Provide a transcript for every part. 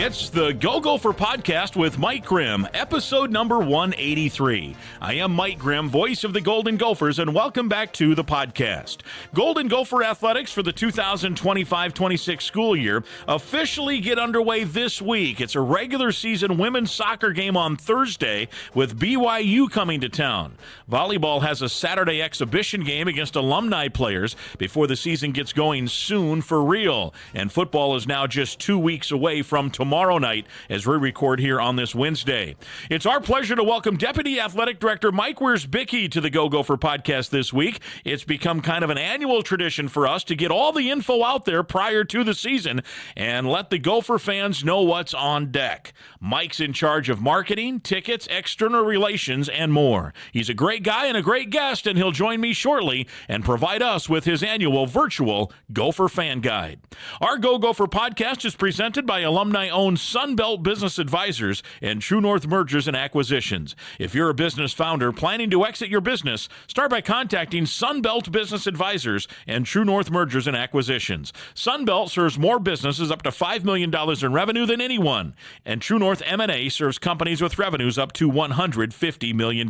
It's the Go Gopher Podcast with Mike Grimm, episode number 183. I am Mike Grimm, voice of the Golden Gophers, and welcome back to the podcast. Golden Gopher athletics for the 2025-26 school year officially get underway this week. It's a regular season women's soccer game on Thursday with BYU coming to town. Volleyball has a Saturday exhibition game against alumni players before the season gets going soon for real. And football is now just 2 weeks away from tomorrow night as we record here on this Wednesday. It's our pleasure to welcome Deputy Athletic Director Mike Wierzbicki to the Go Gopher Podcast this week. It's become kind of an annual tradition for us to get all the info out there prior to the season and let the Gopher fans know what's on deck. Mike's in charge of marketing, tickets, external relations, and more. He's a great guy and a great guest, and he'll join me shortly and provide us with his annual virtual Gopher Fan Guide. Our Go Gopher Podcast is presented by alumni-owned Sunbelt Business Advisors and True North Mergers and Acquisitions. If you're a business founder planning to exit your business, start by contacting Sunbelt Business Advisors and True North Mergers and Acquisitions. Sunbelt serves more businesses up to $5 million in revenue than anyone, and True North M&A serves companies with revenues up to $150 million.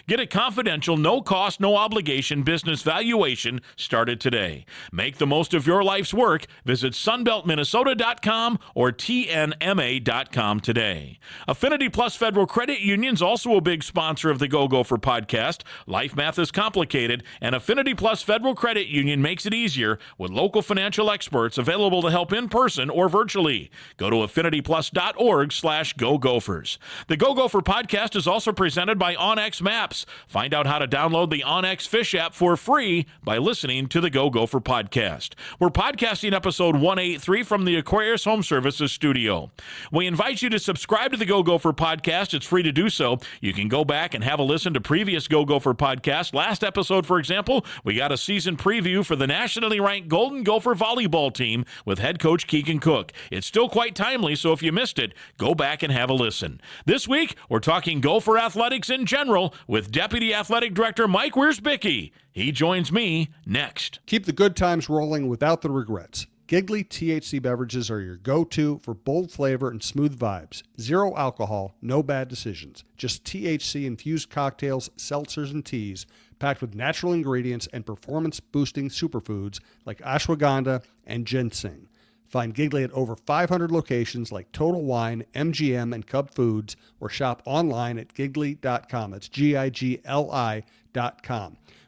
Get a confidential, no-cost, no-obligation business valuation started today. Make the most of your life's work. Visit sunbeltminnesota.com or TNMA.com today. Affinity Plus Federal Credit Union is also a big sponsor of the Go Gopher Podcast. Life math is complicated, and Affinity Plus Federal Credit Union makes it easier with local financial experts available to help in person or virtually. Go to affinityplus.org/Go Gophers. The Go Gopher Podcast is also presented by OnX Maps. Find out how to download the OnX Fish app for free by listening to the Go Gopher Podcast. We're podcasting episode 183 from the Aquarius Home Services studio. We invite you to subscribe to the Go Gopher Podcast. It's free to do so. You can go back and have a listen to previous Go Gopher podcasts. Last episode, for example, we got a season preview for the nationally ranked Golden Gopher volleyball team with head coach Keegan Cook. It's still quite timely, so if you missed it, go back and have a listen. This week, we're talking Gopher athletics in general with Deputy Athletic Director Mike Wierzbicki. He joins me next. Keep the good times rolling without the regrets. Giggly THC beverages are your go-to for bold flavor and smooth vibes. Zero alcohol, no bad decisions. Just THC-infused cocktails, seltzers, and teas packed with natural ingredients and performance-boosting superfoods like ashwagandha and ginseng. Find Giggly at over 500 locations like Total Wine, MGM, and Cub Foods, or shop online at giggly.com. That's GIGLI.com.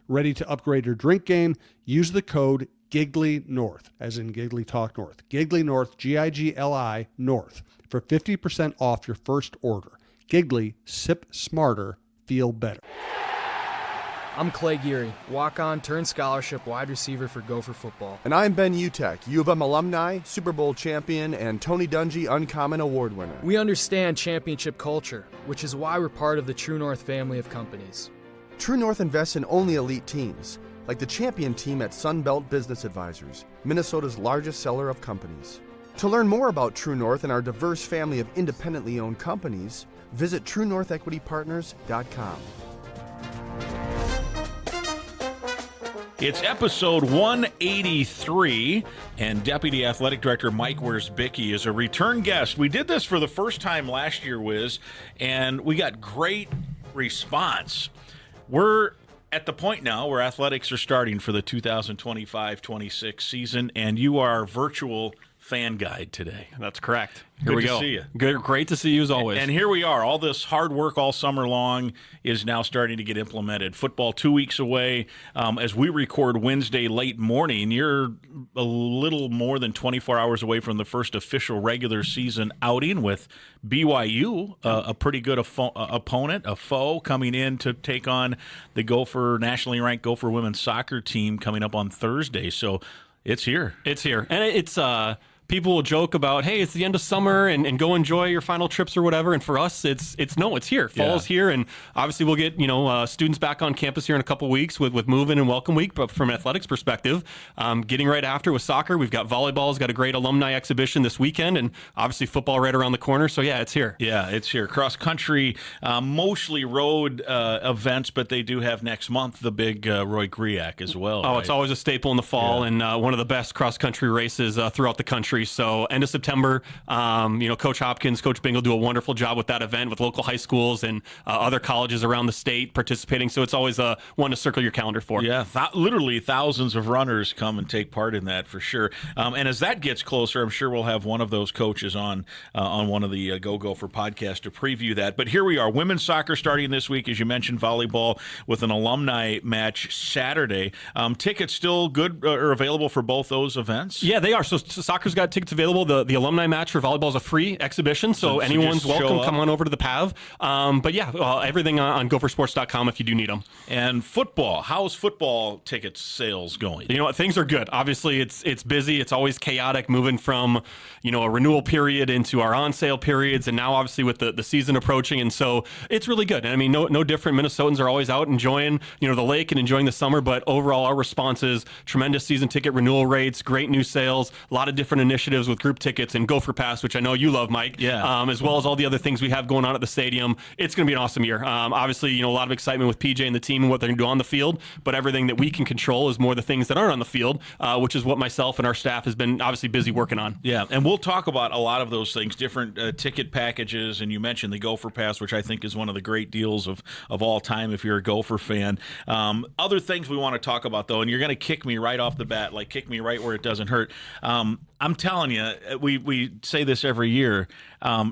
Ready to upgrade your drink game? Use the code Giggly North, as in Giggly Talk North. Giggly North, GIGLI North, for 50% off your first order. Giggly, sip smarter, feel better. I'm Clay Geary, walk-on turned scholarship wide receiver for Gopher football. And I'm Ben Utek, U of M alumni, Super Bowl champion, and Tony Dungy Uncommon Award winner. We understand championship culture, which is why we're part of the True North family of companies. True North invests in only elite teams, like the champion team at Sunbelt Business Advisors, Minnesota's largest seller of companies. To learn more about True North and our diverse family of independently owned companies, visit TrueNorthEquityPartners.com. It's episode 183, and Deputy Athletic Director Mike Wierzbicki is a return guest. We did this for the first time last year, Wiz, and we got great response. We're at the point now where athletics are starting for the 2025-26 season, and you are our virtual fan guide today. That's correct. Here we go. See you. Good, great to see you as always. And here we are. All this hard work all summer long is now starting to get implemented. Football 2 weeks away. As we record Wednesday late morning, you're a little more than 24 hours away from the first official regular season outing with BYU, a pretty good opponent, a foe coming in to take on the Gopher, nationally ranked Gopher women's soccer team coming up on Thursday. So it's here. It's here. And it's people will joke about, hey, it's the end of summer and go enjoy your final trips or whatever. And for us, it's here. Fall's here. And obviously we'll get, students back on campus here in a couple weeks with move-in and welcome week. But from an athletics perspective, getting right after with soccer, we've got volleyball, got a great alumni exhibition this weekend, and obviously football right around the corner. So yeah, it's here. Yeah, it's here. Cross country, mostly road events, but they do have next month the big Roy Griak as well. Oh, right? It's always a staple in the fall, and one of the best cross country races throughout the country. Series. So end of September, Coach Hopkins, Coach Bingle do a wonderful job with that event with local high schools and other colleges around the state participating. So it's always one to circle your calendar for. Yeah, literally thousands of runners come and take part in that for sure. And as that gets closer, I'm sure we'll have one of those coaches on one of the Go Gopher podcasts to preview that. But here we are, women's soccer starting this week, as you mentioned, volleyball with an alumni match Saturday. Tickets still good or available for both those events? Yeah, they are. So soccer's got tickets available. The alumni match for volleyball is a free exhibition, so anyone's welcome. Come on over to the PAV. But yeah, everything on gophersports.com if you do need them. And football, how's football ticket sales going? You know what, things are good. Obviously, it's busy. It's always chaotic moving from, a renewal period into our on-sale periods, and now obviously with the season approaching, and so it's really good. And I mean, no different. Minnesotans are always out enjoying, the lake and enjoying the summer, but overall our response is tremendous season ticket renewal rates, great new sales, a lot of different initiatives with group tickets and Gopher Pass, which I know you love, Mike, as well as all the other things we have going on at the stadium. It's going to be an awesome year. Obviously, a lot of excitement with PJ and the team and what they're going to do on the field, but everything that we can control is more the things that aren't on the field, which is what myself and our staff has been obviously busy working on. Yeah, and we'll talk about a lot of those things, different ticket packages, and you mentioned the Gopher Pass, which I think is one of the great deals of all time if you're a Gopher fan. Other things we want to talk about, though, and you're going to kick me right off the bat, like kick me right where it doesn't hurt. I'm telling you, we say this every year,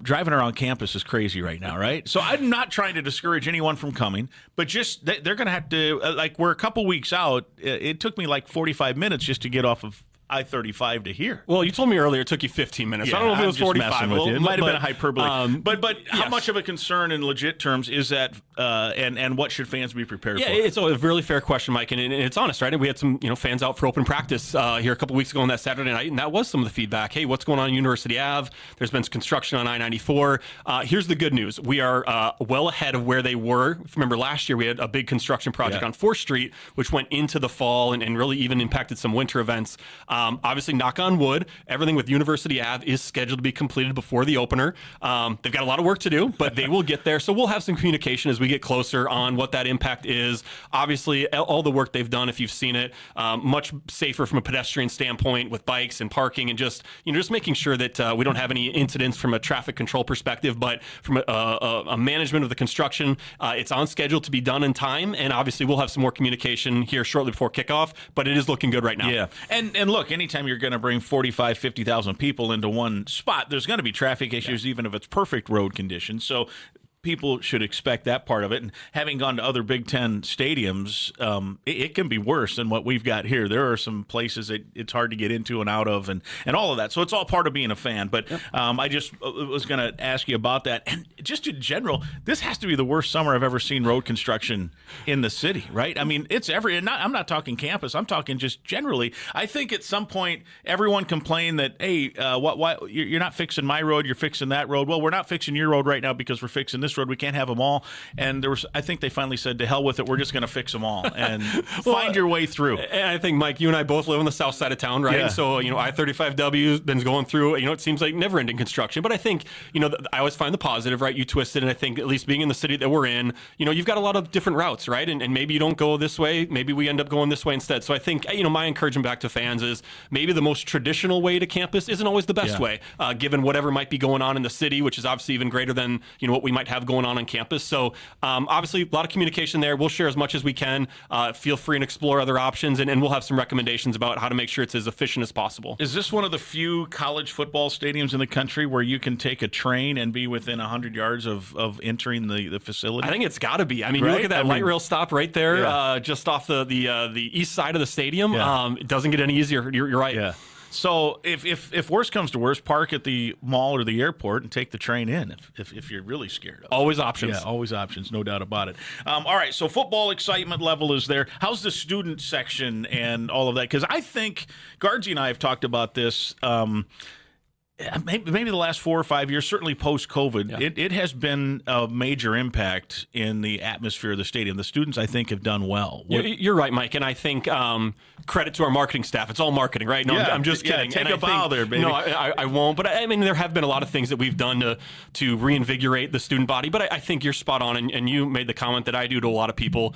driving around campus is crazy right now, right? So I'm not trying to discourage anyone from coming, but just they're going to have to, we're a couple weeks out. It took me like 45 minutes just to get off of I-35 to here. Well, you told me earlier it took you 15 minutes. Yeah, I don't know if it was 45. With you. It might have been a hyperbole. But yes. How much of a concern in legit terms is that, and what should fans be prepared for? Yeah, it's a really fair question, Mike, and it's honest, right? We had some fans out for open practice here a couple weeks ago on that Saturday night, and that was some of the feedback. Hey, what's going on University Ave? There's been construction on I-94. Here's the good news. We are well ahead of where they were. Remember last year we had a big construction project on 4th Street, which went into the fall and really even impacted some winter events. Obviously, knock on wood, everything with University Ave is scheduled to be completed before the opener. They've got a lot of work to do, but they will get there. So we'll have some communication as we get closer on what that impact is. Obviously, all the work they've done, if you've seen it, much safer from a pedestrian standpoint with bikes and parking and just making sure that we don't have any incidents from a traffic control perspective, but from a management of the construction, it's on schedule to be done in time. And obviously, we'll have some more communication here shortly before kickoff, but it is looking good right now. Yeah. And look, anytime you're going to bring 45, 50,000 people into one spot, there's going to be traffic issues, even if it's perfect road conditions. So people should expect that part of it. And having gone to other Big Ten stadiums, it can be worse than what we've got here. There are some places that it's hard to get into and out of and all of that. So it's all part of being a fan. But I just was going to ask you about that. And just in general, this has to be the worst summer I've ever seen road construction in the city, right? I mean, it's I'm not talking campus. I'm talking just generally. I think at some point, everyone complained that, hey, why you're not fixing my road, you're fixing that road. Well, we're not fixing your road right now because we're fixing this road. We can't have them all. And I think they finally said, to hell with it. We're just going to fix them all and find your way through. And I think, Mike, you and I both live on the south side of town, right? Yeah. So, I-35W has been going through, it seems like never ending construction. But I think, I always find the positive, right? You twist it. And I think at least being in the city that we're in, you've got a lot of different routes, right? And maybe you don't go this way. Maybe we end up going this way instead. So I think, my encouragement back to fans is maybe the most traditional way to campus isn't always the best way, given whatever might be going on in the city, which is obviously even greater than, what we might have going on campus. So obviously a lot of communication there. We'll share as much as we can. Feel free and explore other options, and we'll have some recommendations about how to make sure it's as efficient as possible. Is this one of the few college football stadiums in the country where you can take a train and be within 100 yards of entering the facility? I think it's got to be. I mean, you look at that light rail stop right there, just off the east side of the stadium. It doesn't get any easier. You're right. Yeah. So if worse comes to worse, park at the mall or the airport and take the train in if you're really scared of it. Always options. Yeah, always options, no doubt about it. All right, so football excitement level is there. How's the student section and all of that? Because I think Guardsy and I have talked about this. maybe the last 4 or 5 years, certainly post-COVID, it has been a major impact in the atmosphere of the stadium. The students, I think, have done well. You're right, Mike, and I think credit to our marketing staff. It's all marketing, right? No, I'm just kidding. Take a bow there, baby. No, I won't. But I mean, there have been a lot of things that we've done to reinvigorate the student body. But I think you're spot on, and you made the comment that I do to a lot of people.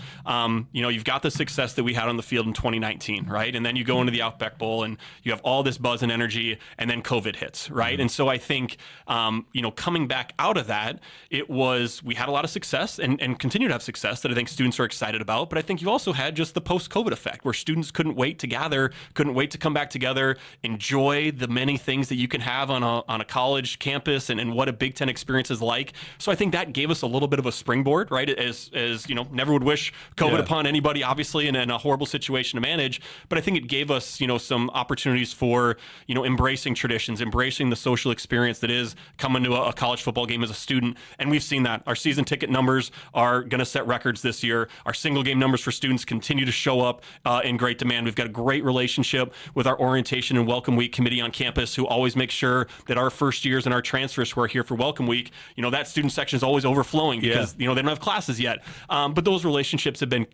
You've got the success that we had on the field in 2019, right? And then you go into the Outback Bowl, and you have all this buzz and energy, and then COVID hits, right? And so I think, coming back out of that, we had a lot of success and continue to have success that I think students are excited about. But I think you also had just the post-COVID effect where students couldn't wait to gather, couldn't wait to come back together, enjoy the many things that you can have on a college campus and what a Big Ten experience is like. So I think that gave us a little bit of a springboard, right? As never would wish COVID upon anybody, obviously, in a horrible situation to manage. But I think it gave us, some opportunities for, embracing traditions, embracing the social experience that is coming to a college football game as a student. And we've seen that. Our season ticket numbers are going to set records this year. Our single game numbers for students continue to show up in great demand. We've got a great relationship with our orientation and welcome week committee on campus, who always make sure that our first years and our transfers who are here for welcome week, that student section is always overflowing because, they don't have classes yet. But those relationships have been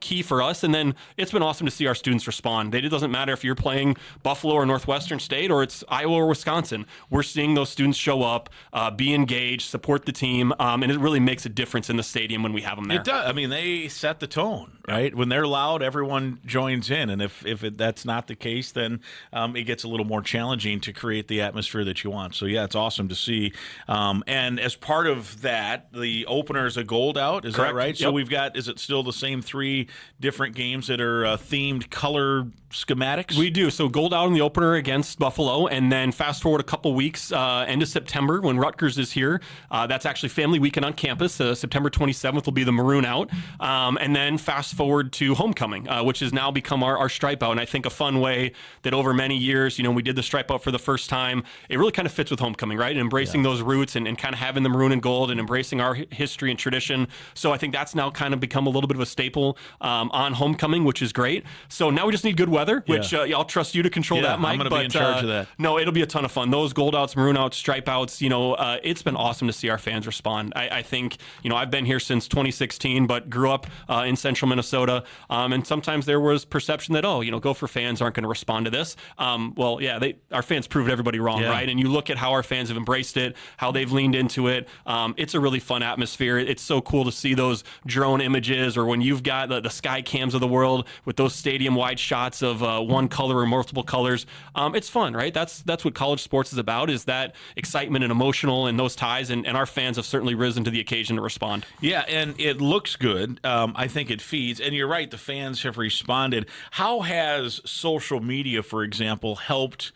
key for us. And then it's been awesome to see our students respond. It doesn't matter if you're playing Buffalo or Northwestern State or it's Iowa or Wisconsin. We're seeing those students show up, be engaged, support the team, and it really makes a difference in the stadium when we have them there. It does. I mean, they set the tone, right? When they're loud, everyone joins in, and if that's not the case, then it gets a little more challenging to create the atmosphere that you want. So, it's awesome to see. And as part of that, the opener is a gold out, is Correct. that right? Yep. So we've got, is it still the same 3 different games that are themed color schematics? We do. So gold out in the opener against Buffalo, and then fast forward a couple weeks, end of September when Rutgers is here. That's actually family weekend on campus. September 27th will be the maroon out. And then fast forward to homecoming, which has now become our stripe out. And I think a fun way that over many years, we did the stripe out for the first time. It really kind of fits with homecoming, right? And embracing those roots and kind of having the maroon and gold and embracing our history and tradition. So I think that's now kind of become a little bit of a staple on homecoming, which is great. So now we just need good weather, which I'll trust you to control that, Mike. I'm going to be in charge of that. No, it'll be a ton of fun. Those gold outs, maroon outs, stripe outs, it's been awesome to see our fans respond. I think, I've been here since 2016, but grew up in central Minnesota. And sometimes there was perception that, Gopher fans aren't going to respond to this. Our fans proved everybody wrong, right? And you look at how our fans have embraced it, how they've leaned into it. It's a really fun atmosphere. It's so cool to see those drone images, or when you've got the sky cams of the world with those stadium-wide shots of one color or multiple colors. It's fun, right? That's what college sports is about, is that excitement and emotional and those ties, and our fans have certainly risen to the occasion to respond. Yeah, and it looks good. I think it feeds. And you're right, the fans have responded. How has social media, for example, helped?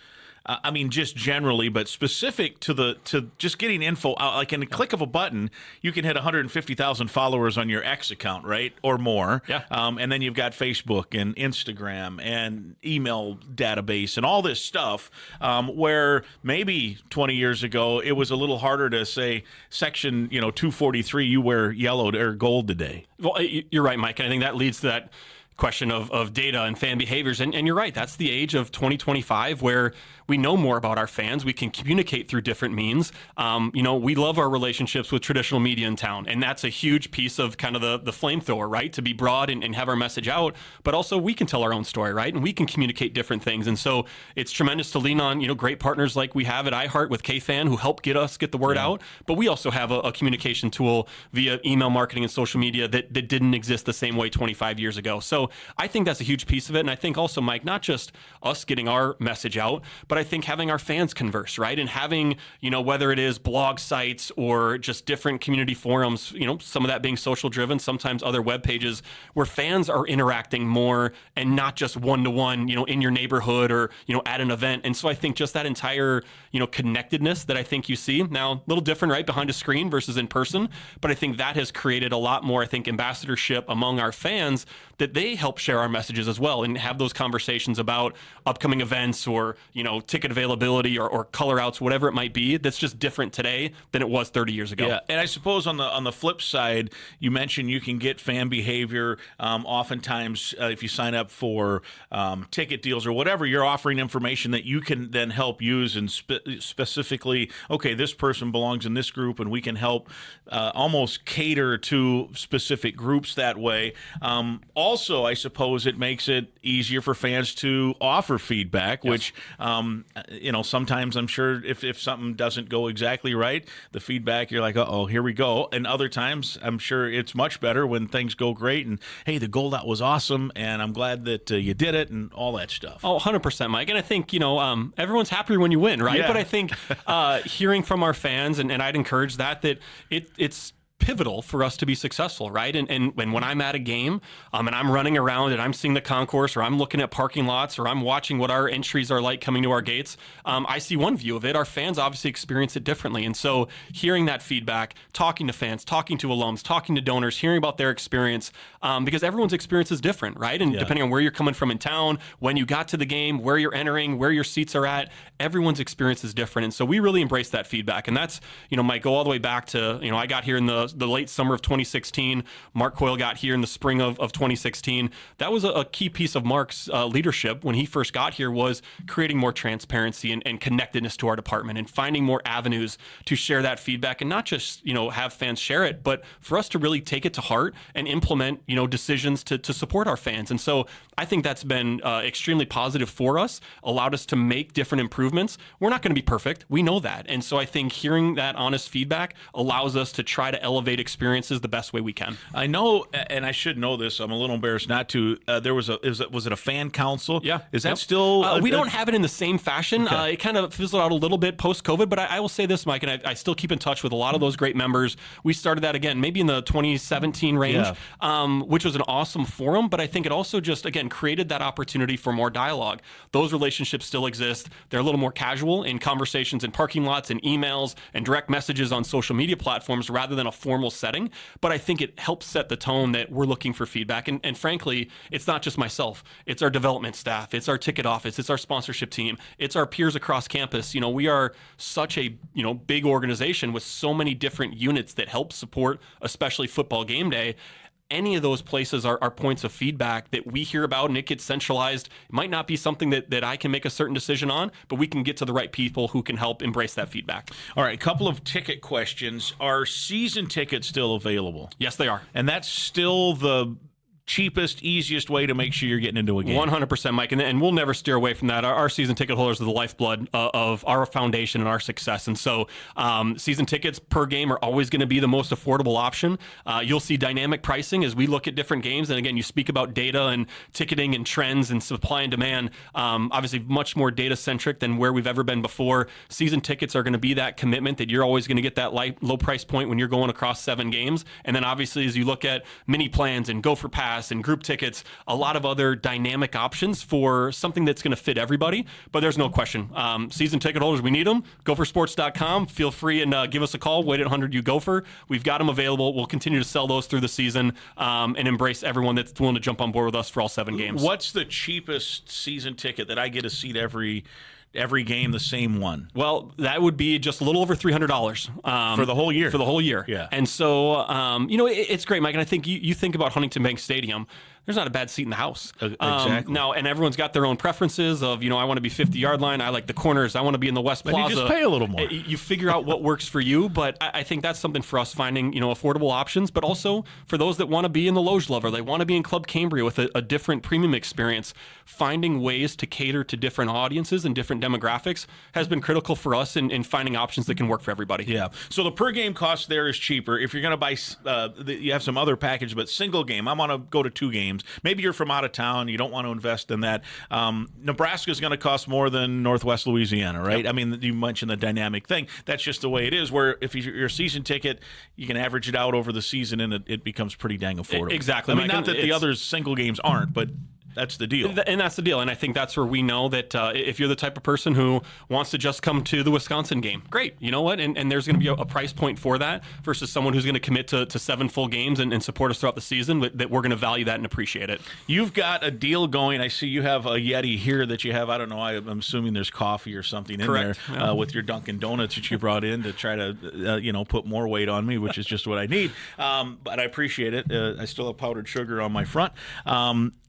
Just generally, but specific to just getting info out. Like in a click of a button, you can hit 150,000 followers on your X account, right, or more. Yeah. And then you've got Facebook and Instagram and email database and all this stuff. Where maybe 20 years ago it was a little harder to say section 243. You wear yellow or gold today. Well, you're right, Mike. And I think that leads to that question of data and fan behaviors. And you're right, that's the age of 2025 where we know more about our fans. We can communicate through different means. We love our relationships with traditional media in town, and that's a huge piece of kind of the flamethrower, right? To be broad and have our message out, but also we can tell our own story, right? And we can communicate different things. And so it's tremendous to lean on, great partners like we have at iHeart with KFan who help get the word out. But we also have a communication tool via email marketing and social media that didn't exist the same way 25 years ago. So I think that's a huge piece of it. And I think also, Mike, not just us getting our message out, but I think having our fans converse, right? And having, whether it is blog sites or just different community forums, some of that being social driven, sometimes other web pages where fans are interacting more and not just one-to-one, in your neighborhood or, at an event. And so I think just that entire, connectedness that I think you see now, a little different, right? Behind a screen versus in person. But I think that has created a lot more, ambassadorship among our fans that they help share our messages as well and have those conversations about upcoming events or, ticket availability or color outs, whatever it might be. That's just different today than it was 30 years ago. Yeah, and I suppose on the flip side, you mentioned you can get fan behavior. Oftentimes, if you sign up for ticket deals or whatever, you're offering information that you can then help use and specifically, okay, this person belongs in this group, and we can help almost cater to specific groups that way. Also, I suppose it makes it easier for fans to offer feedback, yes. Which, sometimes I'm sure if something doesn't go exactly right, the feedback, you're like, uh-oh, here we go. And other times, I'm sure it's much better when things go great and, hey, the goal out was awesome, and I'm glad that you did it and all that stuff. Oh, 100%, Mike. And I think, everyone's happier when you win, right? Yeah. But I think hearing from our fans, and I'd encourage that it's pivotal for us to be successful, right? And when I'm at a game and I'm running around and I'm seeing the concourse or I'm looking at parking lots or I'm watching what our entries are like coming to our gates, I see one view of it. Our fans obviously experience it differently. And so hearing that feedback, talking to fans, talking to alums, talking to donors, hearing about their experience, because everyone's experience is different, right? And depending on where you're coming from in town, when you got to the game, where you're entering, where your seats are at, everyone's experience is different. And so we really embrace that feedback. And that's, might go all the way back to, I got here in the late summer of 2016. Mark Coyle got here in the spring of 2016. That was a key piece of Mark's leadership when he first got here, was creating more transparency and connectedness to our department and finding more avenues to share that feedback and not just, have fans share it, but for us to really take it to heart and implement, decisions to support our fans. And so I think that's been extremely positive for us, allowed us to make different improvements. We're not going to be perfect. We know that. And so I think hearing that honest feedback allows us to try to elevate experiences the best way we can. I know, and I should know this, I'm a little embarrassed not to, there was was it a fan council? Yeah. Is that still? We don't have it in the same fashion. Okay. It kind of fizzled out a little bit post-COVID, but I will say this, Mike, and I still keep in touch with a lot of those great members. We started that again, maybe in the 2017 range, which was an awesome forum, but I think it also just, again, created that opportunity for more dialogue. Those relationships still exist. They're a little more casual in conversations in parking lots and emails and direct messages on social media platforms rather than a formal setting. But I think it helps set the tone that we're looking for feedback. And frankly, it's not just myself. It's our development staff. It's our ticket office. It's our sponsorship team. It's our peers across campus. We are such a, big organization with so many different units that help support, especially football game day. Any of those places are points of feedback that we hear about, and it gets centralized. It might not be something that I can make a certain decision on, but we can get to the right people who can help embrace that feedback. All right, a couple of ticket questions. Are season tickets still available? Yes, they are. And that's still the cheapest, easiest way to make sure you're getting into a game. 100%, Mike, and we'll never steer away from that. Our season ticket holders are the lifeblood of our foundation and our success, and so season tickets per game are always going to be the most affordable option. You'll see dynamic pricing as we look at different games, and again, you speak about data and ticketing and trends and supply and demand, obviously much more data-centric than where we've ever been before. Season tickets are going to be that commitment that you're always going to get that low price point when you're going across 7 games, and then obviously as you look at mini plans and Gopher Pass and group tickets, a lot of other dynamic options for something that's going to fit everybody. But there's no question. Season ticket holders, we need them. Gophersports.com. Feel free and give us a call. Wait 800 Gopher. We've got them available. We'll continue to sell those through the season and embrace everyone that's willing to jump on board with us for all 7 games. What's the cheapest season ticket that I get a seat every game, the same one? Well, that would be just a little over $300 for the whole year. For the whole year, yeah. And so, it's great, Mike. And I think you think about Huntington Bank Stadium. There's not a bad seat in the house. Exactly. Now, and everyone's got their own preferences of, I want to be 50-yard line. I like the corners. I want to be in the West Plaza. But you just pay a little more. You figure out what works for you. But I think that's something for us, finding, affordable options. But also for those that want to be in the Loge Lover, they want to be in Club Cambria with a different premium experience. Finding ways to cater to different audiences and different demographics has been critical for us in finding options that can work for everybody. Yeah. So the per game cost there is cheaper. If you're going to buy, you have some other package, but single game, I want to go to 2 games. Maybe you're from out of town, you don't want to invest in that. Nebraska is going to cost more than Northwest Louisiana, right? Yep. I mean, you mentioned the dynamic thing. That's just the way it is, where if you're a season ticket, you can average it out over the season and it becomes pretty dang affordable. Exactly. I mean, not that the other single games aren't, but That's the deal. And that's the deal. And I think that's where we know that if you're the type of person who wants to just come to the Wisconsin game, great. You know what? And there's going to be a price point for that versus someone who's going to commit to 7 full games and support us throughout the season, that we're going to value that and appreciate it. You've got a deal going. I see you have a Yeti here that you have. I don't know. I'm assuming there's coffee or something in there with your Dunkin' Donuts that you brought in to try to, put more weight on me, which is just what I need. But I appreciate it. I still have powdered sugar on my front.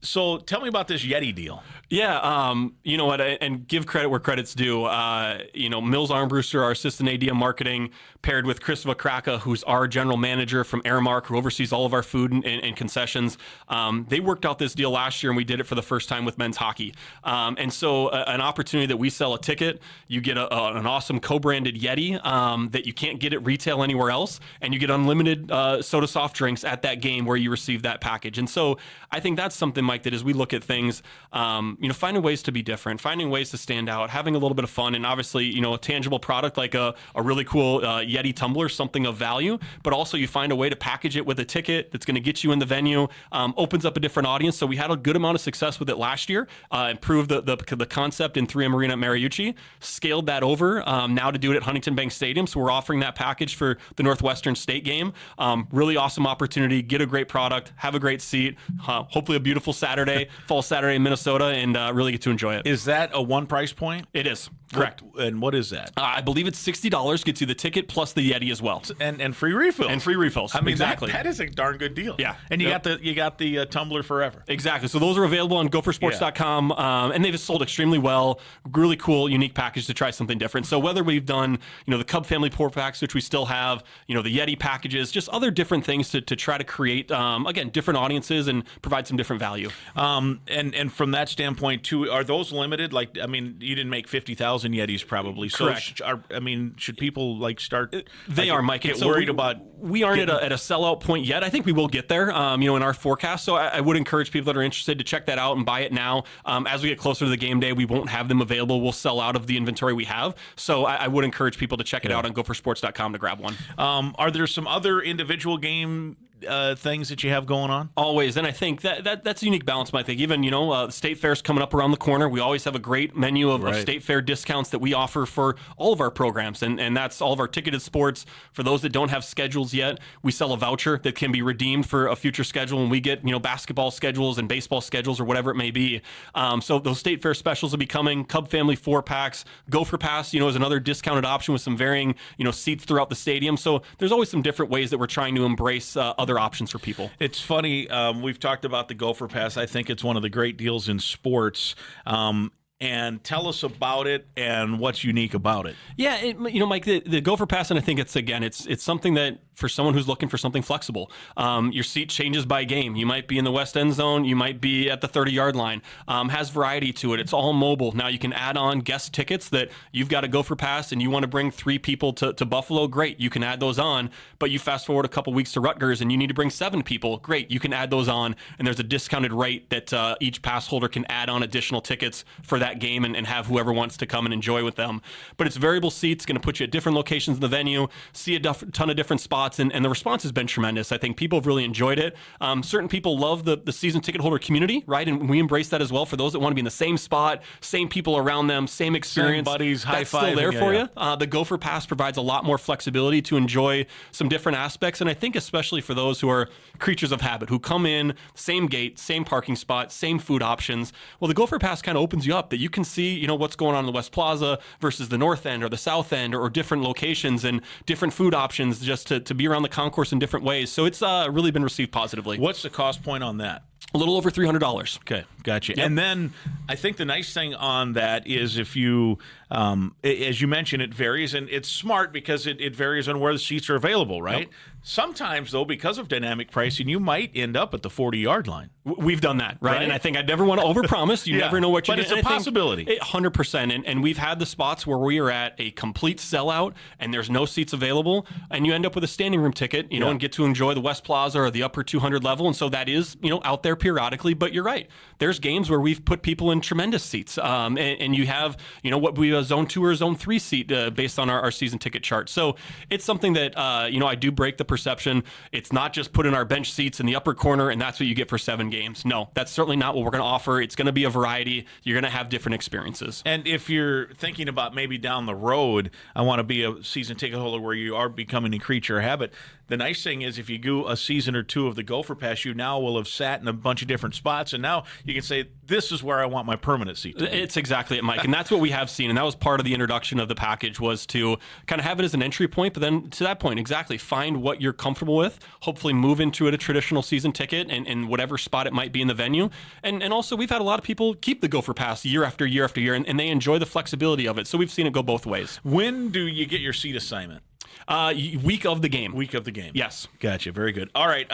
So tell me about this Yeti deal. Yeah, you know what, and give credit where credit's due. Mills Armbruster, our assistant AD marketing, paired with Chris Vakraka, who's our general manager from Aramark, who oversees all of our food and concessions. They worked out this deal last year, and we did it for the first time with men's hockey. And so an opportunity that we sell a ticket, you get an awesome co-branded Yeti that you can't get at retail anywhere else, and you get unlimited soda soft drinks at that game where you receive that package. And so I think that's something, Mike, that as we look at things, finding ways to be different, finding ways to stand out, having a little bit of fun, and obviously, a tangible product like a really cool Yeti tumbler, something of value, but also you find a way to package it with a ticket that's going to get you in the venue, opens up a different audience. So we had a good amount of success with it last year, improved the concept in 3M Arena at Mariucci, scaled that over now to do it at Huntington Bank Stadium. So we're offering that package for the Northwestern State game. Really awesome opportunity, get a great product, have a great seat, hopefully a beautiful Saturday, fall Saturday in Minnesota, and really get to enjoy it. Is that a one price point? It is. Correct. And what is that? I believe it's $60, gets you the ticket plus the Yeti as well. And free refills. And free refills. I mean, exactly. That is a darn good deal. Yeah. And you got the tumbler forever. Exactly. So those are available on gophersports.com, and they've sold extremely well. Really cool, unique package to try something different. So whether we've done, the Cub Family Pour Packs, which we still have, the Yeti packages, just other different things to try to create, again, different audiences and provide some different value. And from that standpoint, too, are those limited? Like, I mean, you didn't make 50,000 Yetis probably. Correct. So, should people start? They are, Mike. Get worried about. We aren't at a sellout point yet. I think we will get there, in our forecast. So I would encourage people that are interested to check that out and buy it now. As we get closer to the game day, we won't have them available. We'll sell out of the inventory we have. So I would encourage people to check it out on gophersports.com to grab one. Are there some other individual game things that you have going on? Always, and I think that's a unique balance, Mike. Even State Fair's coming up around the corner. We always have a great menu of State Fair discounts that we offer for all of our programs, and that's all of our ticketed sports. For those that don't have schedules yet, we sell a voucher that can be redeemed for a future schedule when we get basketball schedules and baseball schedules or whatever it may be. So those State Fair specials will be coming. Cub Family 4-packs, Gopher Pass, is another discounted option with some varying seats throughout the stadium. So there's always some different ways that we're trying to embrace other options for people. It's funny. We've talked about the Gopher Pass. I think it's one of the great deals in sports. And tell us about it and what's unique about it. Yeah, Mike, the Gopher Pass, and I think it's something that for someone who's looking for something flexible. Your seat changes by game. You might be in the west end zone. You might be at the 30-yard line. Has variety to it. It's all mobile. Now you can add on guest tickets that you've got a Gopher Pass and you want to bring 3 people to Buffalo. Great, you can add those on. But you fast forward a couple weeks to Rutgers and you need to bring 7 people. Great, you can add those on. And there's a discounted rate that each pass holder can add on additional tickets for that game and have whoever wants to come and enjoy with them. But it's variable seats, going to put you at different locations in the venue, see a ton of different spots, and the response has been tremendous. I think people have really enjoyed it. Certain people love the season ticket holder community, right? And we embrace that as well for those that want to be in the same spot, same people around them, same experience. Same buddies, high five. Still there for you. The Gopher Pass provides a lot more flexibility to enjoy some different aspects, and I think especially for those who are creatures of habit, who come in, same gate, same parking spot, same food options. Well, the Gopher Pass kind of opens you up that you can see, what's going on in the West Plaza versus the North End or the South End or different locations and different food options just to be around the concourse in different ways. So it's really been received positively. What's the cost point on that? A little over $300. Okay, gotcha. Yep. And then I think the nice thing on that is if you, as you mentioned, it varies, and it's smart because it varies on where the seats are available, right? Yep. Sometimes, though, because of dynamic pricing, you might end up at the 40-yard line. We've done that, right? And I think I'd never want to overpromise. You never know what you're going to get. But it's a possibility. 100%. And we've had the spots where we are at a complete sellout and there's no seats available, and you end up with a standing room ticket, and get to enjoy the West Plaza or the upper 200 level. And so that is, out there periodically. But you're right. There there's games where we've put people in tremendous seats. And you have, what we a zone 2 or zone 3 seat based on our season ticket chart. So it's something that, I do break the perception. It's not just put in our bench seats in the upper corner and that's what you get for 7 games. No, that's certainly not what we're going to offer. It's going to be a variety. You're going to have different experiences. And if you're thinking about maybe down the road, I want to be a season ticket holder where you are becoming a creature of habit. The nice thing is if you do a season or 2 of the Gopher Pass, you now will have sat in a bunch of different spots, and now you can say, this is where I want my permanent seat to be. It's exactly it, Mike, and that's what we have seen, and that was part of the introduction of the package, was to kind of have it as an entry point, but then to that point, exactly, find what you're comfortable with, hopefully move into it a traditional season ticket and whatever spot it might be in the venue. And also, we've had a lot of people keep the Gopher Pass year after year after year, and they enjoy the flexibility of it, so we've seen it go both ways. When do you get your seat assignment? Week of the game. Week of the game. Yes. Gotcha. Very good. All right.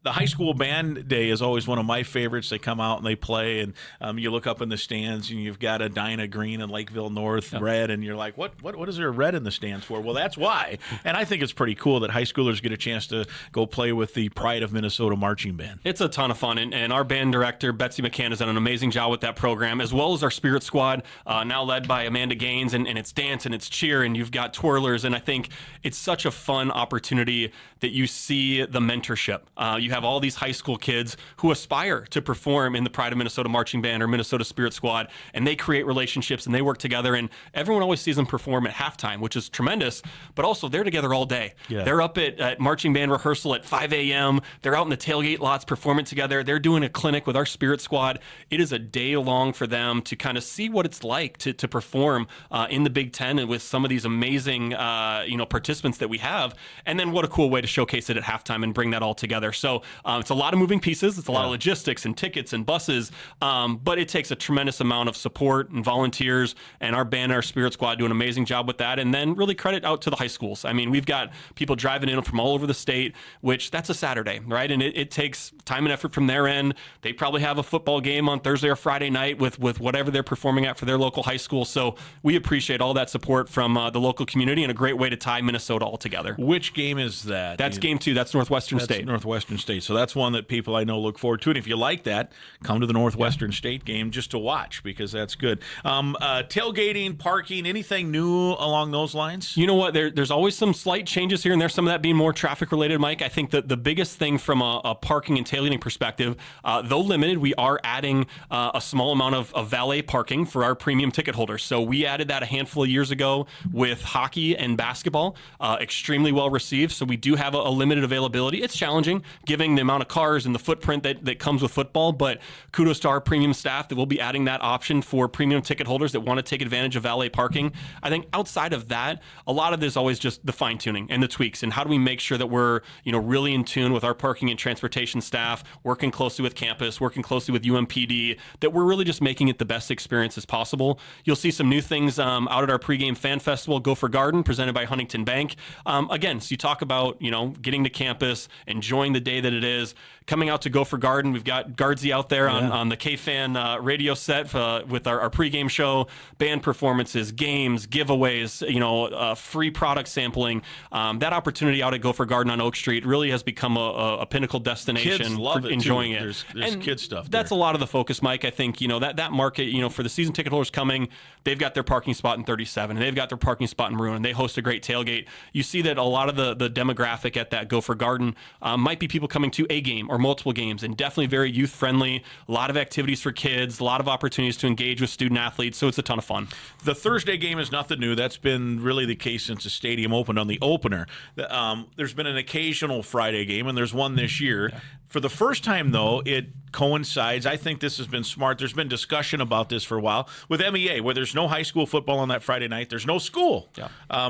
The high school band day is always one of my favorites. They come out and they play, and you look up in the stands, and you've got Edina green and Lakeville North red, and you're like, what is there red in the stands for? Well, that's why. And I think it's pretty cool that high schoolers get a chance to go play with the Pride of Minnesota marching band. It's a ton of fun, and our band director, Betsy McCann, has done an amazing job with that program, as well as our spirit squad, now led by Amanda Gaines, and it's dance and it's cheer, and you've got twirlers, and I think it's such a fun opportunity that you see the mentorship. You have all these high school kids who aspire to perform in the Pride of Minnesota Marching Band or Minnesota Spirit Squad, and they create relationships and they work together, and everyone always sees them perform at halftime, which is tremendous, but also they're together all day. Yeah. They're up at marching band rehearsal at 5 a.m. They're out in the tailgate lots performing together. They're doing a clinic with our Spirit Squad. It is a day long for them to kind of see what it's like to perform in the Big Ten and with some of these amazing participants that we have. And then what a cool way to showcase it at halftime and bring that all together. So it's a lot of moving pieces. It's a lot of logistics and tickets and buses, but it takes a tremendous amount of support and volunteers, and our band and our Spirit Squad do an amazing job with that. And then really credit out to the high schools. I mean, we've got people driving in from all over the state, which that's a Saturday, right? And it takes time and effort from their end. They probably have a football game on Thursday or Friday night with whatever they're performing at for their local high school. So we appreciate all that support from the local community, and a great way to tie Minnesota all together. Which game is that? That's game 2. That's Northwestern State. Northwestern State. So that's one that people I know look forward to. And if you like that, come to the Northwestern State game just to watch, because that's good. Tailgating, parking, anything new along those lines? You know what? There's always some slight changes here and there, some of that being more traffic related, Mike. I think that the biggest thing from a parking and tailgating perspective, though limited, we are adding a small amount of valet parking for our premium ticket holders. So we added that a handful of years ago with hockey and basketball, extremely well received. So we do have a limited availability. It's challenging given the amount of cars and the footprint that comes with football, but kudos to our premium staff that will be adding that option for premium ticket holders that want to take advantage of valet parking. I think outside of that, a lot of this is always just the fine tuning and the tweaks, and how do we make sure that we're really in tune with our parking and transportation staff, working closely with campus, working closely with UMPD, that we're really just making it the best experience as possible. You'll see some new things out at our pregame fan festival, Gopher Garden, presented by Huntington Bank. Again, so you talk about getting to campus, enjoying the day that it is, coming out to Gopher Garden. We've got Guardsy out there on the K-Fan radio set with our pregame show, band performances, games, giveaways, free product sampling. That opportunity out at Gopher Garden on Oak Street really has become a pinnacle destination. Kids love for it enjoying too. it. There's and kid stuff That's there. a lot of the focus, Mike. I think, that market, for the season ticket holders coming, they've got their parking spot in 37, and they've got their parking spot in Maroon, and they host a great tailgate. You see that a lot of the demographic at that Gopher Garden might be people coming to a game or multiple games, and definitely very youth-friendly, a lot of activities for kids, a lot of opportunities to engage with student athletes, so it's a ton of fun. The Thursday game is nothing new. That's been really the case since the stadium opened on the opener. There's been an occasional Friday game, and there's one this year. Yeah. For the first time, though, it coincides. I think this has been smart. There's been discussion about this for a while with MEA, where there's no high school football on that Friday night. There's no school,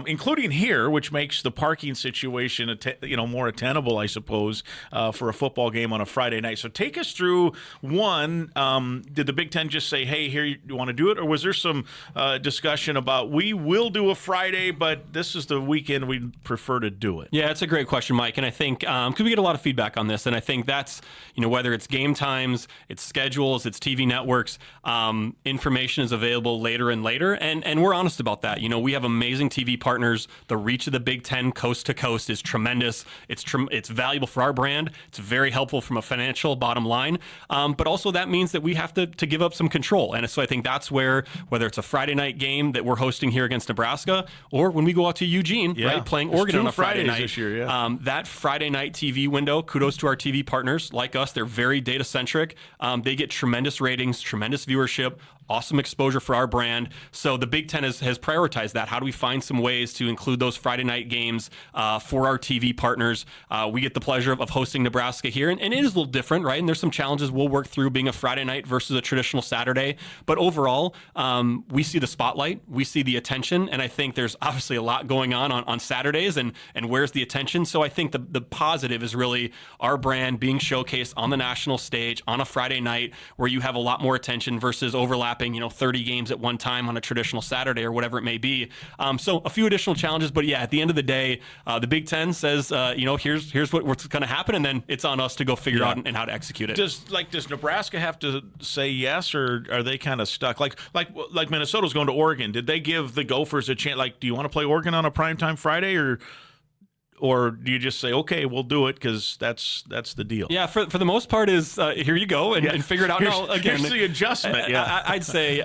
including here, which makes the parking situation more attainable, I suppose, for a football game on a Friday night. So take us through one. Did the Big Ten just say, "Hey, here you want to do it," or was there some discussion about we will do a Friday, but this is the weekend we'd prefer to do it? Yeah, it's a great question, Mike, and I think because we get a lot of feedback on this, and I think that's whether it's game times, it's schedules, it's TV networks, information is available later and later, and we're honest about that. We have amazing TV partners. The reach of the Big Ten coast to coast is tremendous. It's valuable for our brand. brand. It's very helpful from a financial bottom line. But also that means that we have to give up some control. And so I think that's where, whether it's a Friday night game that we're hosting here against Nebraska, or when we go out to Eugene, right, playing Oregon on a Friday night this year, that Friday night TV window, kudos to our TV partners like us. They're very data centric. They get tremendous ratings, tremendous viewership, awesome exposure for our brand. So the Big Ten has prioritized that. How do we find some ways to include those Friday night games for our TV partners? We get the pleasure of hosting Nebraska here, and it is a little different, right? And there's some challenges we'll work through being a Friday night versus a traditional Saturday. But overall, we see the spotlight, we see the attention, and I think there's obviously a lot going on Saturdays, and where's the attention? So I think the positive is really our brand being showcased on the national stage on a Friday night where you have a lot more attention versus overlapping 30 games at one time on a traditional Saturday or whatever it may be. So a few additional challenges, but yeah, at the end of the day, the Big Ten says, here's what's going to happen, and then it's on us to go figure out and how to execute it. Does Nebraska have to say yes, or are they kind of stuck? Like Minnesota's going to Oregon. Did they give the Gophers a chance? Like, do you want to play Oregon on a primetime Friday, or do you just say, okay, we'll do it because that's the deal? Yeah, for the most part is here you go and figure it out. Here's the adjustment. I'd say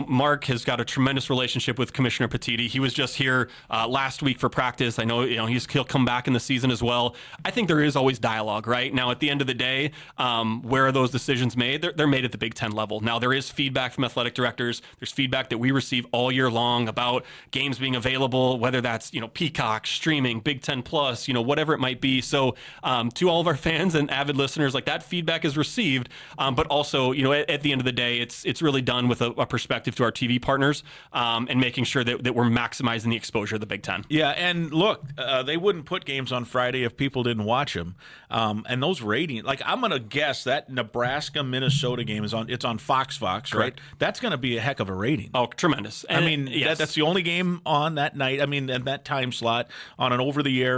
Mark has got a tremendous relationship with Commissioner Petiti. He was just here last week for practice. I know he'll come back in the season as well. I think there is always dialogue, right? Now at the end of the day, where are those decisions made? They're made at the Big Ten level. Now there is feedback from athletic directors. There's feedback that we receive all year long about games being available, whether that's Peacock, streaming, Big Ten Plus, whatever it might be. So to all of our fans and avid listeners, like that feedback is received, but also, at the end of the day, it's really done with a perspective to our TV partners and making sure that we're maximizing the exposure of the Big Ten. Yeah, and look, they wouldn't put games on Friday if people didn't watch them. And those ratings, like I'm going to guess that Nebraska-Minnesota game it's on Fox, right? That's going to be a heck of a rating. Oh, tremendous. And yes. That's the only game on that night. And that time slot on an over-the-air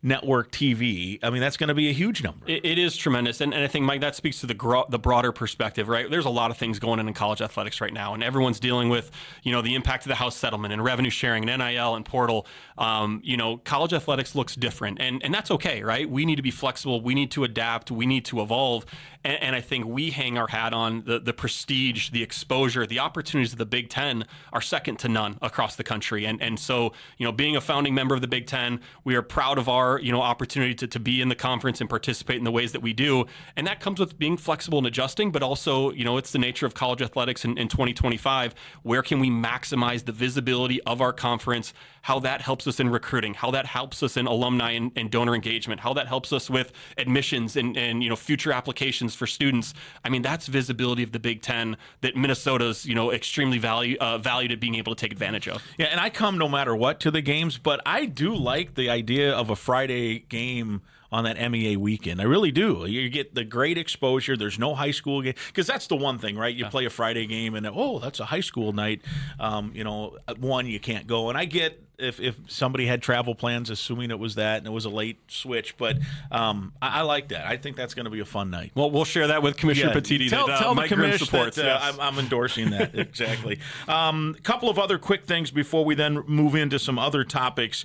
network TV. That's going to be a huge number. It is tremendous. And I think, Mike, that speaks to the broader perspective, right? There's a lot of things going on in college athletics right now, and everyone's dealing with, the impact of the House settlement and revenue sharing and NIL and portal. College athletics looks different, and that's okay, right? We need to be flexible. We need to adapt. We need to evolve. And I think we hang our hat on the prestige, the exposure, the opportunities of the Big Ten are second to none across the country. And so, being a founding member of the Big Ten, we are proud of our, opportunity to be in the conference and participate in the ways that we do. And that comes with being flexible and adjusting, but also, it's the nature of college athletics in 2025. Where can we maximize the visibility of our conference, how that helps us in recruiting, how that helps us in alumni and donor engagement, how that helps us with admissions and future applications for students. That's visibility of the Big Ten that Minnesota's, extremely valued at being able to take advantage of. Yeah, and I come no matter what to the games, but I do like the idea of a Friday game on that MEA weekend. I really do. You get the great exposure. There's no high school game, because that's the one thing, right? You play a Friday game and that's a high school night. You can't go. And I get if somebody had travel plans, assuming it was that and it was a late switch, but I like that. I think that's going to be a fun night. Well, we'll share that with Commissioner Petiti. Tell Mike Grimm supports. That, I'm endorsing that. Exactly. Couple of other quick things before we then move into some other topics.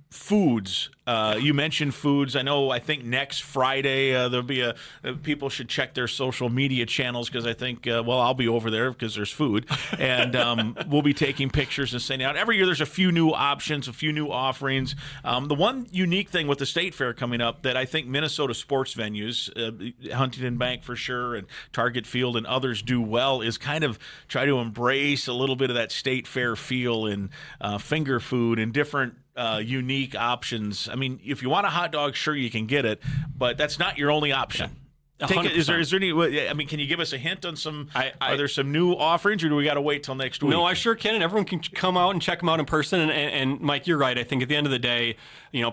Foods. You mentioned foods. I think next Friday there'll be people should check their social media channels, because I think, I'll be over there because there's food. And we'll be taking pictures and sending out. Every year there's a few new options, a few new offerings. The one unique thing with the State Fair coming up that I think Minnesota sports venues, Huntington Bank for sure, and Target Field and others do well, is kind of try to embrace a little bit of that State Fair feel in finger food and different unique options. If you want a hot dog, sure, you can get it, but that's not your only option. Is there any? Can you give us a hint on some? Are there some new offerings, or do we got to wait till next week? No, I sure can, and everyone can come out and check them out in person. And Mike, you're right. I think at the end of the day,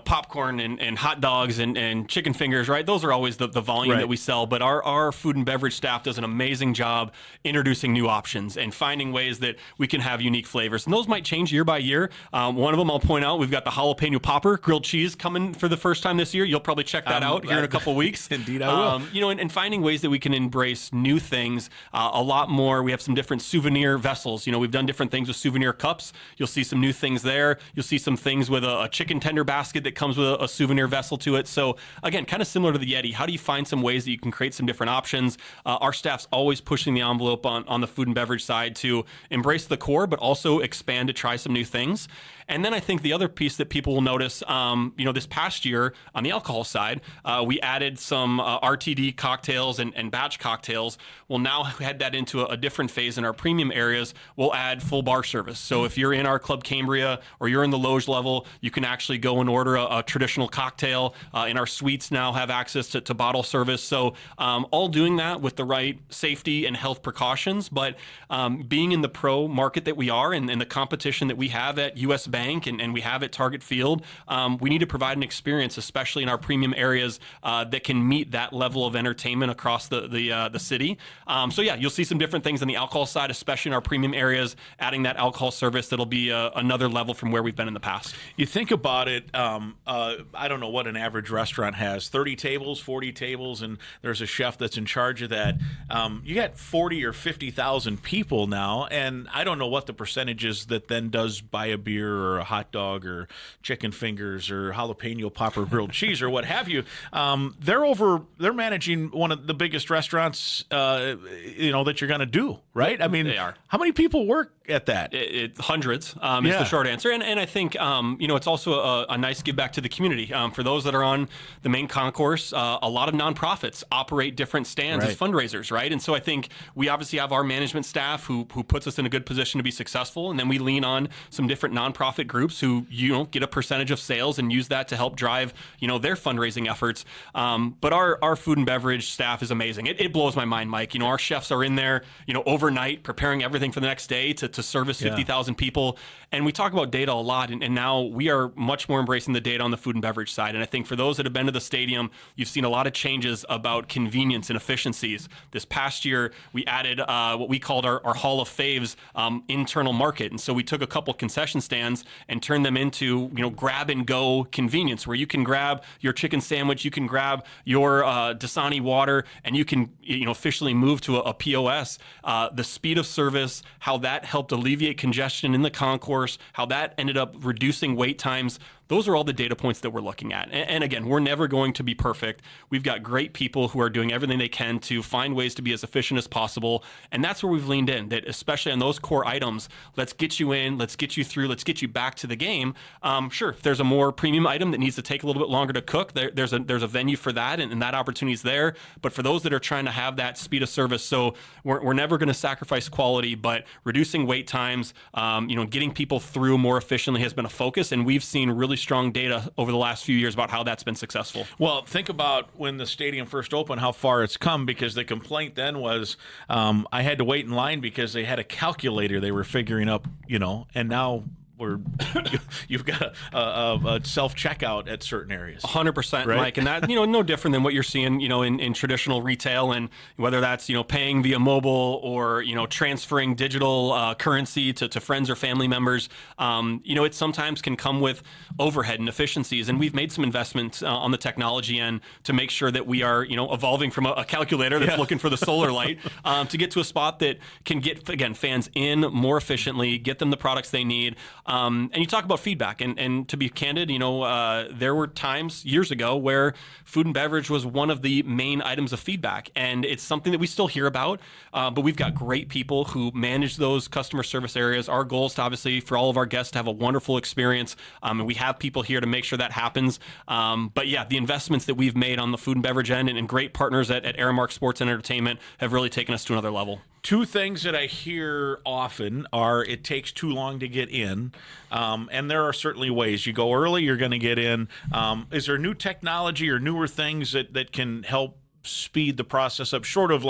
popcorn and hot dogs and chicken fingers, right? Those are always the volume that we sell. But our food and beverage staff does an amazing job introducing new options and finding ways that we can have unique flavors. And those might change year by year. One of them I'll point out, we've got the jalapeno popper grilled cheese coming for the first time this year. You'll probably check that out here in a couple weeks. Indeed, I will. And finding ways that we can embrace new things a lot more. We have some different souvenir vessels. We've done different things with souvenir cups. You'll see some new things there. You'll see some things with a chicken tender basket basket that comes with a souvenir vessel to it. So again, kind of similar to the Yeti, how do you find some ways that you can create some different options? Our staff's always pushing the envelope on the food and beverage side to embrace the core, but also expand to try some new things. And then I think the other piece that people will notice, this past year on the alcohol side, we added some RTD cocktails and batch cocktails. We'll now head that into a different phase in our premium areas. We'll add full bar service. So if you're in our Club Cambria or you're in the Loge level, you can actually go and order a traditional cocktail. In our suites now have access to bottle service. So all doing that with the right safety and health precautions. But being in the pro market that we are and the competition that we have at US Bank and we have at Target Field, we need to provide an experience, especially in our premium areas, that can meet that level of entertainment across the city. So yeah, you'll see some different things on the alcohol side, especially in our premium areas, adding that alcohol service that'll be another level from where we've been in the past. You think about it, I don't know what an average restaurant has, 30 tables, 40 tables, and there's a chef that's in charge of that. You got 40 or 50,000 people now, and I don't know what the percentage is that then does buy a beer or a hot dog or chicken fingers or jalapeno popper grilled cheese or what have you. They're managing one of the biggest restaurants, that you're going to do, right? I mean, they are. How many people work at that? Hundreds is the short answer. And I think, it's also a nice give back to the community. For those that are on the main concourse, a lot of nonprofits operate different stands as fundraisers, right? And so I think we obviously have our management staff who puts us in a good position to be successful. And then we lean on some different nonprofit groups who, get a percentage of sales and use that to help drive, their fundraising efforts. But our food and beverage staff is amazing. It blows my mind, Mike. Our chefs are in there, overnight preparing everything for the next day to service 50,000 people. And we talk about data a lot. And now we are much more embracing the data on the food and beverage side. And I think for those that have been to the stadium, you've seen a lot of changes about convenience and efficiencies. This past year, we added what we called our Hall of Faves internal market. And so we took a couple concession stands and turned them into, grab and go convenience, where you can grab your chicken sandwich, you can grab your Dasani water, and you can, officially move to a POS. The speed of service, how that helped alleviate congestion in the concourse, how that ended up reducing wait times. Those are all the data points that we're looking at. And again, we're never going to be perfect. We've got great people who are doing everything they can to find ways to be as efficient as possible. And that's where we've leaned in, that especially on those core items, let's get you in, let's get you through, let's get you back to the game. Sure, if there's a more premium item that needs to take a little bit longer to cook, there's a venue for that, and that opportunity is there. But for those that are trying to have that speed of service, so we're never going to sacrifice quality, but reducing wait times, getting people through more efficiently has been a focus, and we've seen really strong data over the last few years about how that's been successful. Well, think about when the stadium first opened, how far it's come, because the complaint then was I had to wait in line because they had a calculator they were figuring up, and now you've got a self-checkout at certain areas. 100%, right? Mike. And that, no different than what you're seeing, in traditional retail, and whether that's, paying via mobile or, transferring digital currency to friends or family members. It sometimes can come with overhead and efficiencies. And we've made some investments on the technology end to make sure that we are, evolving from a calculator that's looking for the solar light to get to a spot that can get, again, fans in more efficiently, get them the products they need. And you talk about feedback, and to be candid, there were times years ago where food and beverage was one of the main items of feedback, and it's something that we still hear about, but we've got great people who manage those customer service areas. Our goal is to, obviously, for all of our guests to have a wonderful experience, and we have people here to make sure that happens. But yeah, the investments that we've made on the food and beverage end and great partners at Aramark Sports and Entertainment have really taken us to another level. Two things that I hear often are it takes too long to get in, and there are certainly ways. You go early, you're going to get in. Is there new technology or newer things that can help speed the process up, short of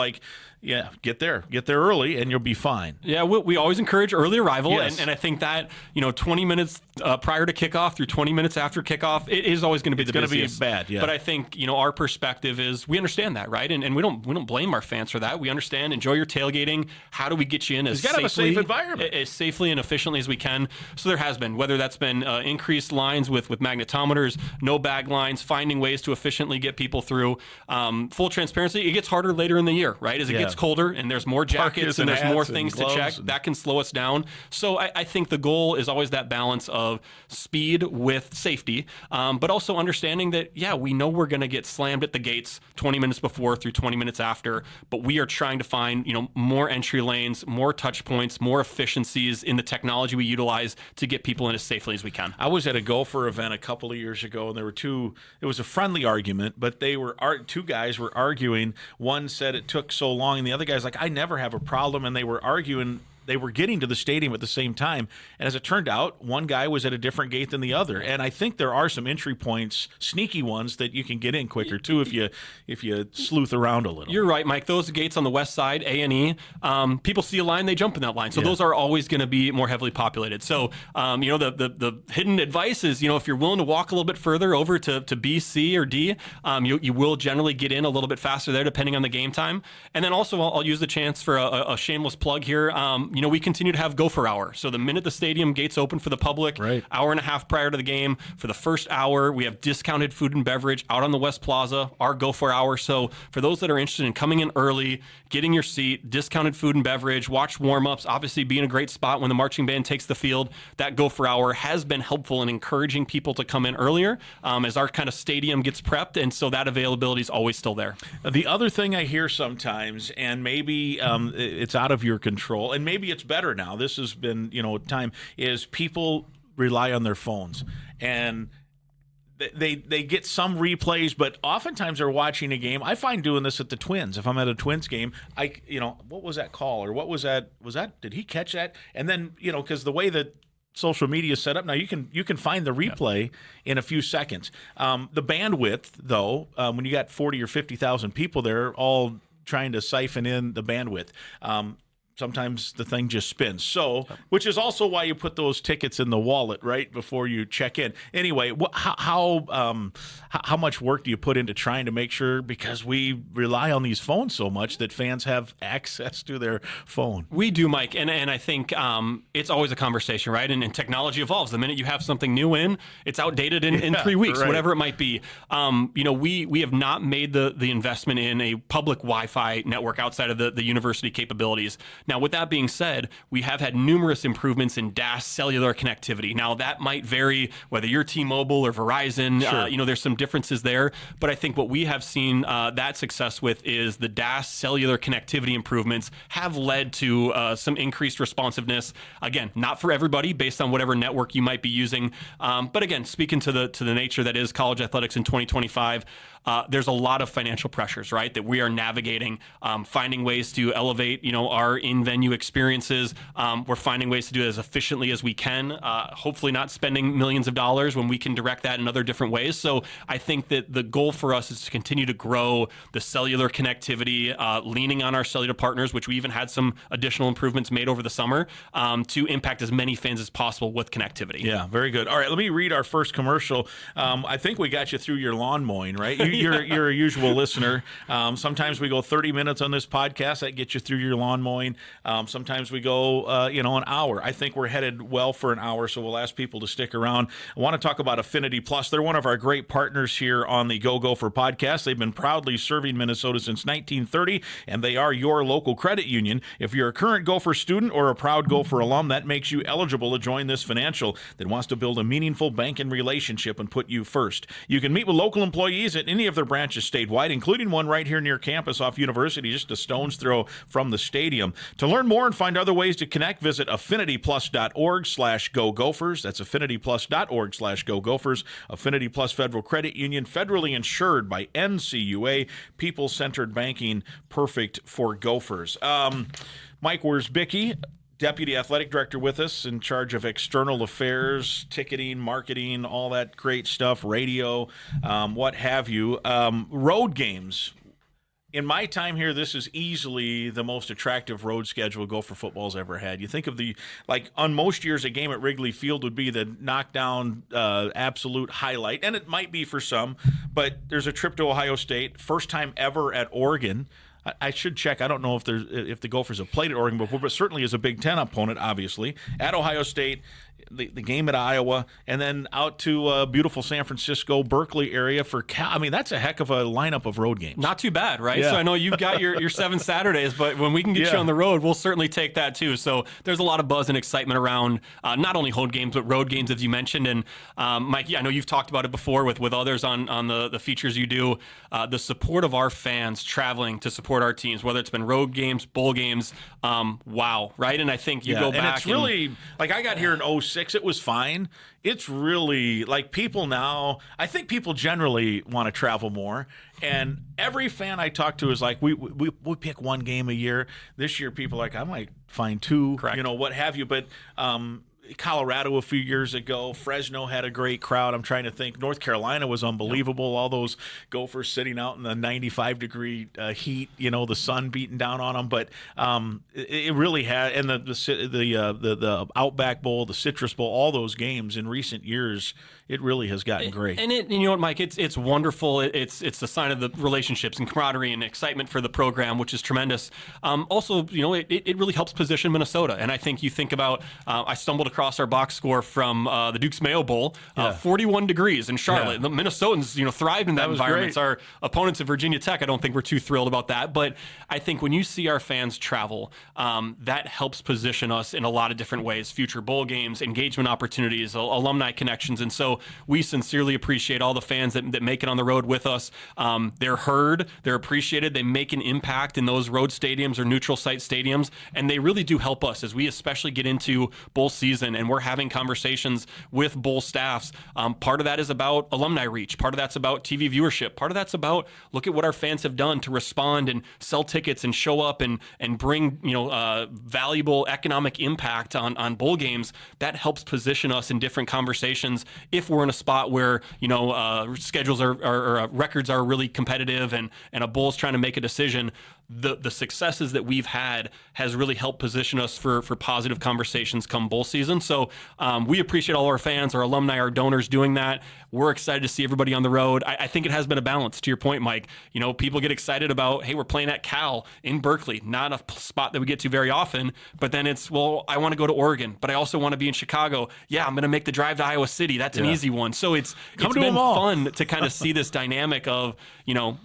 get there early and you'll be fine? Yeah, we always encourage early arrival, yes. and I think that 20 minutes prior to kickoff through 20 minutes after kickoff, it is always going to be the busiest. It's going to be bad, yeah. But I think our perspective is we understand that, right? And we don't blame our fans for that. We understand. Enjoy your tailgating. How do we get you in as safely, have a safe environment, as safely and efficiently as we can? So there has been, whether that's been increased lines with magnetometers, no bag lines, finding ways to efficiently get people through. Full transparency, it gets harder later in the year, right? As it gets gets colder and there's more jackets and there's more things to check, that can slow us down. So I think the goal is always that balance of speed with safety, but also understanding that, we know we're going to get slammed at the gates 20 minutes before through 20 minutes after, but we are trying to find, more entry lanes, more touch points, more efficiencies in the technology we utilize to get people in as safely as we can. I was at a Gopher event a couple of years ago, and it was a friendly argument, but two guys were arguing. One said it took so long, and the other guy's like, I never have a problem, and they were arguing. They were getting to the stadium at the same time, and as it turned out, one guy was at a different gate than the other. And I think there are some entry points, sneaky ones, that you can get in quicker too if you sleuth around a little. You're right, Mike. Those gates on the west side, A&E, people see a line, they jump in that line. So those are always going to be more heavily populated. So the hidden advice is, if you're willing to walk a little bit further over to B, C, or D, you will generally get in a little bit faster there, depending on the game time. And then also, I'll use the chance for a shameless plug here. We continue to have Gopher Hour. So the minute the stadium gates open for the public, hour and a half prior to the game, for the first hour, we have discounted food and beverage out on the West Plaza, our Gopher Hour. So for those that are interested in coming in early, getting your seat, discounted food and beverage, watch warm-ups, obviously be in a great spot when the marching band takes the field, that Gopher Hour has been helpful in encouraging people to come in earlier as our kind of stadium gets prepped, and so that availability is always still there. The other thing I hear sometimes, and maybe it's out of your control, and maybe it's better now, this has been, time, is people rely on their phones. And they get some replays, but oftentimes they're watching a game. I find doing this at the Twins. If I'm at a Twins game, what was that call? Or what was that? Did he catch that? And then, because the way that social media is set up now, you can find the replay in a few seconds. The bandwidth, though, when you got 40 or 50,000 people there all trying to siphon in the bandwidth, sometimes the thing just spins. So, which is also why you put those tickets in the wallet right before you check in. Anyway, how much work do you put into trying to make sure, because we rely on these phones so much, that fans have access to their phone? We do, Mike, and I think it's always a conversation, right? And technology evolves. The minute you have something new in, it's outdated in 3 weeks, whatever it might be. We have not made the investment in a public Wi-Fi network outside of the university capabilities. Now, with that being said, we have had numerous improvements in DAS cellular connectivity. Now, that might vary whether you're T-Mobile or Verizon. Sure. There's some differences there. But I think what we have seen that success with is the DAS cellular connectivity improvements have led to some increased responsiveness. Again, not for everybody, based on whatever network you might be using. But again, speaking to the nature that is college athletics in 2025, there's a lot of financial pressures, right, that we are navigating, finding ways to elevate, our in-venue experiences. We're finding ways to do it as efficiently as we can, hopefully not spending millions of dollars when we can direct that in other different ways. So I think that the goal for us is to continue to grow the cellular connectivity, leaning on our cellular partners, which we even had some additional improvements made over the summer, to impact as many fans as possible with connectivity. Yeah, very good. All right, let me read our first commercial. I think we got you through your lawn mowing, right? You're a usual listener. Sometimes we go 30 minutes on this podcast. That gets you through your lawn mowing. Sometimes we go, an hour. I think we're headed well for an hour, so we'll ask people to stick around. I want to talk about Affinity Plus. They're one of our great partners here on the Go Gopher podcast. They've been proudly serving Minnesota since 1930, and they are your local credit union. If you're a current Gopher student or a proud Gopher alum, that makes you eligible to join this financial that wants to build a meaningful banking relationship and put you first. You can meet with local employees at any of their branches statewide, including one right here near campus off University, just a stone's throw from the stadium. To learn more and find other ways to connect, visit affinityplus.org/Go Gophers. That's affinityplus.org/Go Gophers. Affinity Plus Federal Credit Union, federally insured by NCUA, people-centered banking, perfect for Gophers. Mike Wierzbicki, Deputy Athletic Director with us, in charge of external affairs, ticketing, marketing, all that great stuff, radio, what have you. Road games. In my time here, this is easily the most attractive road schedule Gopher football's ever had. You think of on most years, a game at Wrigley Field would be the knockdown absolute highlight, and it might be for some, but there's a trip to Ohio State, first time ever at Oregon. I should check. I don't know if the Gophers have played at Oregon before, but certainly as a Big Ten opponent, obviously. At Ohio State, the game at Iowa, and then out to beautiful San Francisco, Berkeley area for Cal. I mean, that's a heck of a lineup of road games. Not too bad, right? Yeah. So I know you've got your 7 Saturdays, but when we can get you on the road, we'll certainly take that too. So there's a lot of buzz and excitement around not only home games, but road games, as you mentioned. And Mike, I know you've talked about it before with others on the features you do. The support of our fans traveling to support our teams, whether it's been road games, bowl games, wow, right? And I think you go back. And it's really, like I got here in 2006, it was fine. It's really, like people now, I think people generally want to travel more. And every fan I talk to is like, we pick one game a year. This year, people are like, I might find 2, Correct. What have you. But Colorado a few years ago, Fresno had a great crowd. I'm trying to think. North Carolina was unbelievable. Yep. All those Gophers sitting out in the 95-degree heat, the sun beating down on them. But it really had, and the Outback Bowl, the Citrus Bowl, all those games in recent years, it really has gotten great. And you know what, Mike? It's wonderful. It's the sign of the relationships and camaraderie and excitement for the program, which is tremendous. Also, it really helps position Minnesota. And I think you think about, I stumbled across our box score from the Duke's Mayo Bowl, 41 degrees in Charlotte. Yeah. The Minnesotans, thrived in that environment. Our opponents at Virginia Tech, I don't think we're too thrilled about that. But I think when you see our fans travel, that helps position us in a lot of different ways. Future bowl games, engagement opportunities, alumni connections. And so we sincerely appreciate all the fans that make it on the road with us. They're heard, they're appreciated, they make an impact in those road stadiums or neutral site stadiums, and they really do help us as we especially get into bowl season and we're having conversations with bowl staffs. Part of that is about alumni reach, part of that's about TV viewership, part of that's about look at what our fans have done to respond and sell tickets and show up and bring valuable economic impact on bowl games. That helps position us in different conversations if we're in a spot where schedules or records are really competitive and a bowl's trying to make a decision. The successes that we've had has really helped position us for positive conversations come bowl season. So we appreciate all our fans, our alumni, our donors doing that. We're excited to see everybody on the road. I think it has been a balance, to your point, Mike. People get excited about, hey, we're playing at Cal in Berkeley, not a spot that we get to very often, but then it's, well, I want to go to Oregon, but I also want to be in Chicago. Yeah, I'm going to make the drive to Iowa City. That's an easy one. So it's been fun to kind of see this dynamic of,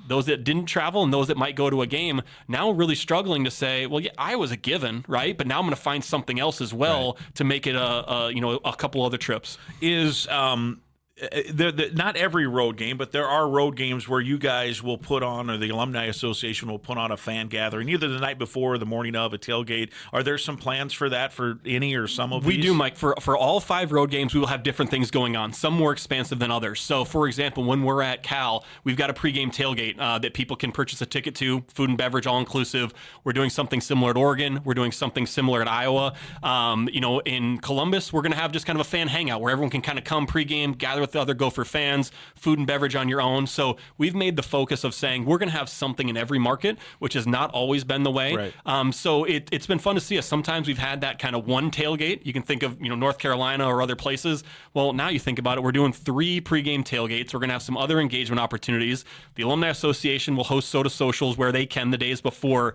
those that didn't travel and those that might go to a game now really struggling to say, well, yeah, Iowa's a given, right? But now I'm going to find something else as well to make it a couple other trips. Is not every road game, but there are road games where you guys will put on, or the Alumni Association will put on a fan gathering, either the night before or the morning of, a tailgate. Are there some plans for that for any or some of these? We do, Mike. For all 5 road games, we will have different things going on, some more expansive than others. So, for example, when we're at Cal, we've got a pregame tailgate that people can purchase a ticket to, food and beverage, all-inclusive. We're doing something similar at Oregon. We're doing something similar at Iowa. In Columbus, we're going to have just kind of a fan hangout where everyone can kind of come pregame, gather with the other Gopher fans, food and beverage on your own. So we've made the focus of saying we're going to have something in every market, which has not always been the way. Right. So it's been fun to see us. Sometimes we've had that kind of one tailgate. You can think of North Carolina or other places. Well, now you think about it, we're doing 3 pregame tailgates. We're going to have some other engagement opportunities. The Alumni Association will host soda socials where they can the days before.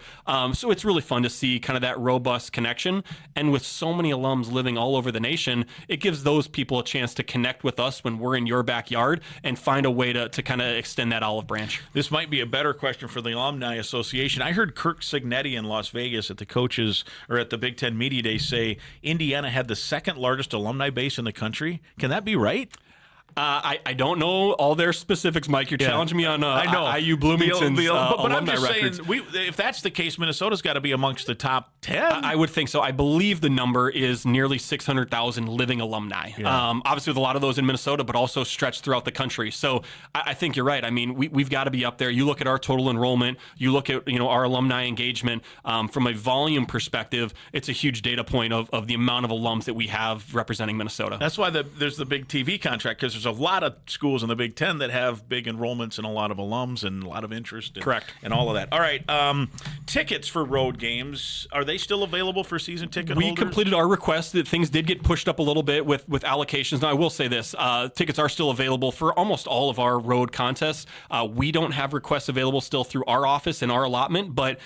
So it's really fun to see kind of that robust connection. And with so many alums living all over the nation, it gives those people a chance to connect with us when we're in your backyard and find a way to kind of extend that olive branch. This might be a better question for the Alumni Association. I heard Kirk Signetti in Las Vegas at the coaches or at the Big Ten Media Day say Indiana had the 2nd largest alumni base in the country. Can that be right? I don't know all their specifics, Mike. You're challenging me on IU Bloomington's but I'm alumni just records. saying, if that's the case, Minnesota's got to be amongst the top 10. I would think so. I believe the number is nearly 600,000 living alumni. Yeah. Obviously, with a lot of those in Minnesota, but also stretched throughout the country. So I think you're right. I mean, we've got to be up there. You look at our total enrollment. You look at our alumni engagement. From a volume perspective, it's a huge data point of the amount of alums that we have representing Minnesota. That's why there's the big TV contract, because there's a lot of schools in the Big Ten that have big enrollments and a lot of alums and a lot of interest. Correct. And all of that. All right. Tickets for road games, are they still available for season ticket holders? We completed our request. That things did get pushed up a little bit with allocations. Now, I will say this. Tickets are still available for almost all of our road contests. We don't have requests available still through our office and our allotment, but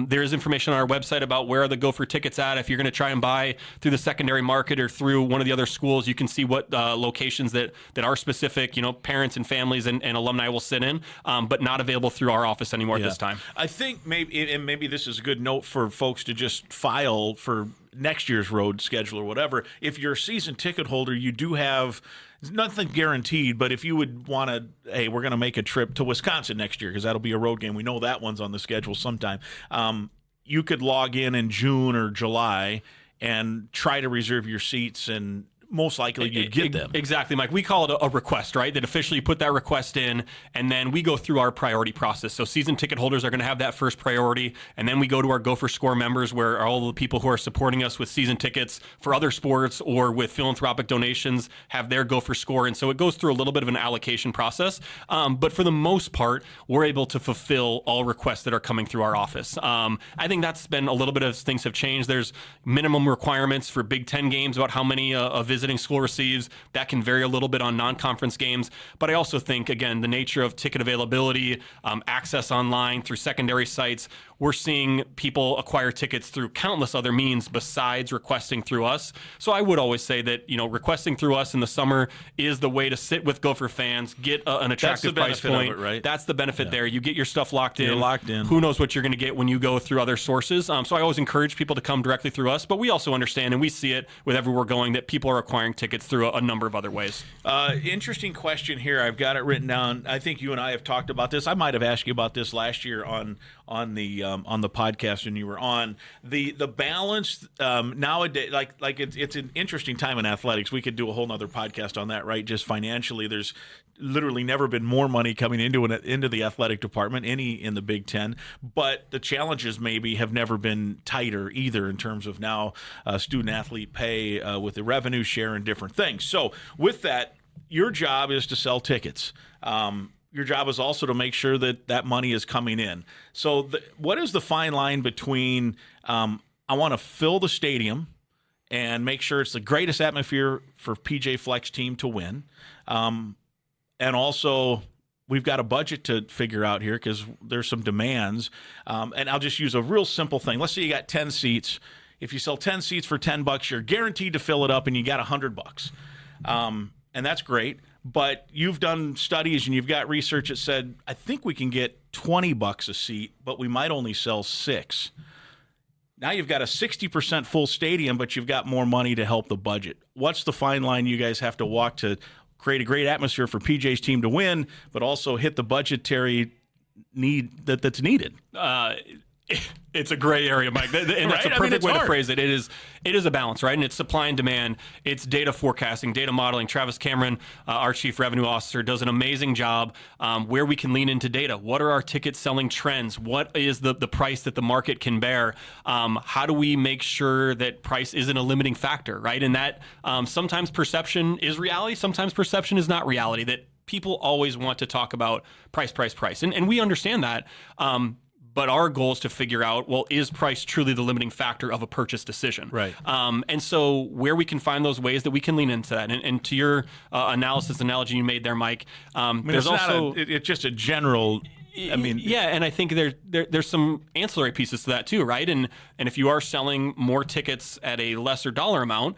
there is information on our website about where are the Gopher tickets at. If you're going to try and buy through the secondary market or through one of the other schools, you can see what locations that are specific, parents and families and alumni will sit in, but not available through our office anymore at this time. I think maybe this is a good note for folks to just file for next year's road schedule or whatever. If you're a season ticket holder, you do have nothing guaranteed, but if you would want to, hey, we're going to make a trip to Wisconsin next year because that'll be a road game. We know that one's on the schedule sometime. You could log in June or July and try to reserve your seats, and most likely you'd get them. Exactly, Mike. We call it a request, right? That officially you put that request in, and then we go through our priority process. So season ticket holders are going to have that first priority, and then we go to our Gopher Score members, where all the people who are supporting us with season tickets for other sports or with philanthropic donations have their Gopher Score. And so it goes through a little bit of an allocation process. But for the most part, we're able to fulfill all requests that are coming through our office. I think that's been a little bit of things have changed. There's minimum requirements for Big Ten games about how many a visiting school receives. That can vary a little bit on non-conference games. But I also think, again, the nature of ticket availability, access online through secondary sites, we're seeing people acquire tickets through countless other means besides requesting through us. So I would always say that, requesting through us in the summer is the way to sit with Gopher fans, get an attractive price point. Of it, right? That's the benefit there. You get your stuff locked in. You're locked in. Who knows what you're going to get when you go through other sources. So I always encourage people to come directly through us, but we also understand, and we see it with everywhere we're going, that people are acquiring tickets through a number of other ways. Interesting question here. I've got it written down. I think you and I have talked about this. I might have asked you about this last year on the podcast when you were on the balance nowadays. Like it's an interesting time in athletics. We could do a whole nother podcast on that, right? Just financially, there's literally never been more money coming into the athletic department, any in the Big Ten. But the challenges maybe have never been tighter either in terms of now student athlete pay with the revenue share and different things. So with that, your job is to sell tickets. Your job is also to make sure that money is coming in. So what is the fine line between I want to fill the stadium and make sure it's the greatest atmosphere for PJ Fleck's team to win, and also we've got a budget to figure out here because there's some demands. And I'll just use a real simple thing. Let's say you got 10 seats. If you sell 10 seats for $10, you're guaranteed to fill it up, and you got $100. And that's great. But you've done studies and you've got research that said, I think we can get $20 a seat, but we might only sell 6. Now you've got a 60% full stadium, but you've got more money to help the budget. What's the fine line you guys have to walk to create a great atmosphere for PJ's team to win, but also hit the budgetary need that's needed? It's a gray area, Mike, and that's right? a perfect way hard to phrase it. It is a balance, right? And it's supply and demand. It's data forecasting, data modeling. Travis Cameron, our chief revenue officer, does an amazing job where we can lean into data. What are our ticket selling trends? What is the price that the market can bear? How do we make sure that price isn't a limiting factor, right? And that sometimes perception is reality, sometimes perception is not reality, that people always want to talk about price. And we understand that. But our goal is to figure out, well, is price truly the limiting factor of a purchase decision? Right. And so where we can find those ways that we can lean into that. And to your analogy you made there, Mike, there's also... it's just a general... yeah, and I think there's some ancillary pieces to that too, right? And if you are selling more tickets at a lesser dollar amount,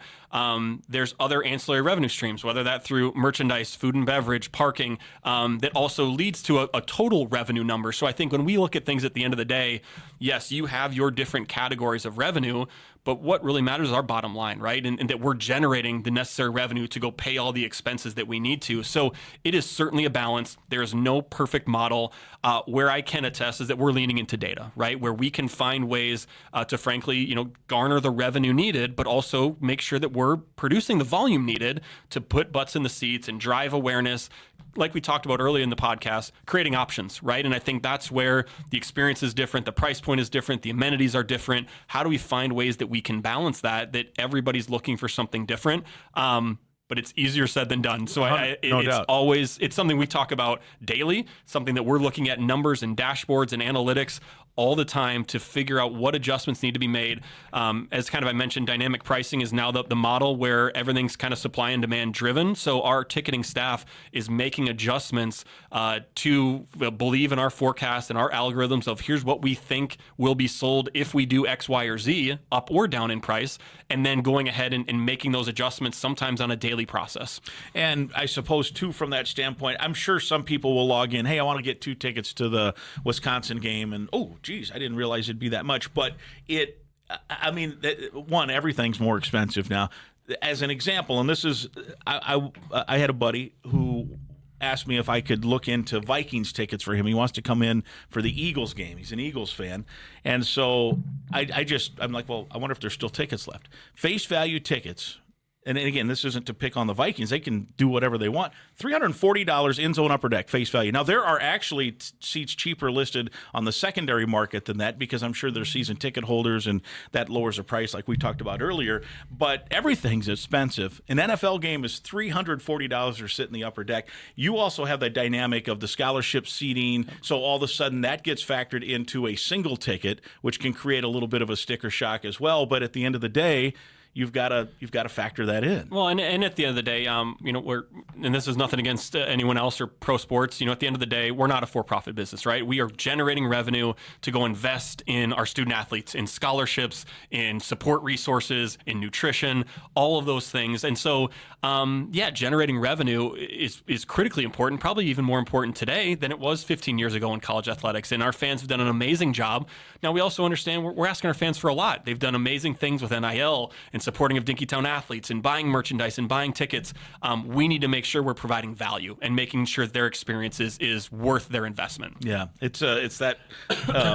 there's other ancillary revenue streams, whether that through merchandise, food and beverage, parking, that also leads to a total revenue number. So I think when we look at things at the end of the day, yes, you have your different categories of revenue, but what really matters is our bottom line, right? And that we're generating the necessary revenue to go pay all the expenses that we need to. So it is certainly a balance. There is no perfect model. Where I can attest is that we're leaning into data, right? Where we can find ways to frankly, garner the revenue needed, but also make sure that we're producing the volume needed to put butts in the seats and drive awareness. Like we talked about earlier in the podcast, creating options, right? And I think that's where the experience is different, the price point is different, the amenities are different. How do we find ways that we can balance that everybody's looking for something different? But but it's easier said than done. So No doubt. it's something we talk about daily, something that we're looking at numbers and dashboards and analytics all the time to figure out what adjustments need to be made. As kind of I mentioned, dynamic pricing is now the model where everything's kind of supply and demand driven. So our ticketing staff is making adjustments to believe in our forecast and our algorithms of here's what we think will be sold if we do X, Y, or Z, up or down in price, and then going ahead and making those adjustments sometimes on a daily process. And I suppose, too, from that standpoint, I'm sure some people will log in, hey, I want to get 2 tickets to the Wisconsin game, and, oh, geez, I didn't realize it'd be that much. But everything's more expensive now. As an example, and this is, I had a buddy who asked me if I could look into Vikings tickets for him. He wants to come in for the Eagles game. He's an Eagles fan. And so I'm like, well, I wonder if there's still tickets left. Face value tickets. And again, this isn't to pick on the Vikings. They can do whatever they want. $340 in zone upper deck face value. Now, there are actually seats cheaper listed on the secondary market than that because I'm sure they're season ticket holders and that lowers the price like we talked about earlier. But everything's expensive. An NFL game is $340 to sit in the upper deck. You also have the dynamic of the scholarship seating. So all of a sudden that gets factored into a single ticket, which can create a little bit of a sticker shock as well. But at the end of the day, you've got to factor that in. Well, and at the end of the day, and this is nothing against anyone else or pro sports. At the end of the day, we're not a for-profit business, right? We are generating revenue to go invest in our student athletes, in scholarships, in support resources, in nutrition, all of those things. And so, generating revenue is critically important, probably even more important today than it was 15 years ago in college athletics. And our fans have done an amazing job. Now, we also understand we're asking our fans for a lot. They've done amazing things with NIL and supporting of Dinkytown athletes and buying merchandise and buying tickets. We need to make sure we're providing value and making sure their experience is worth their investment. Yeah, it's that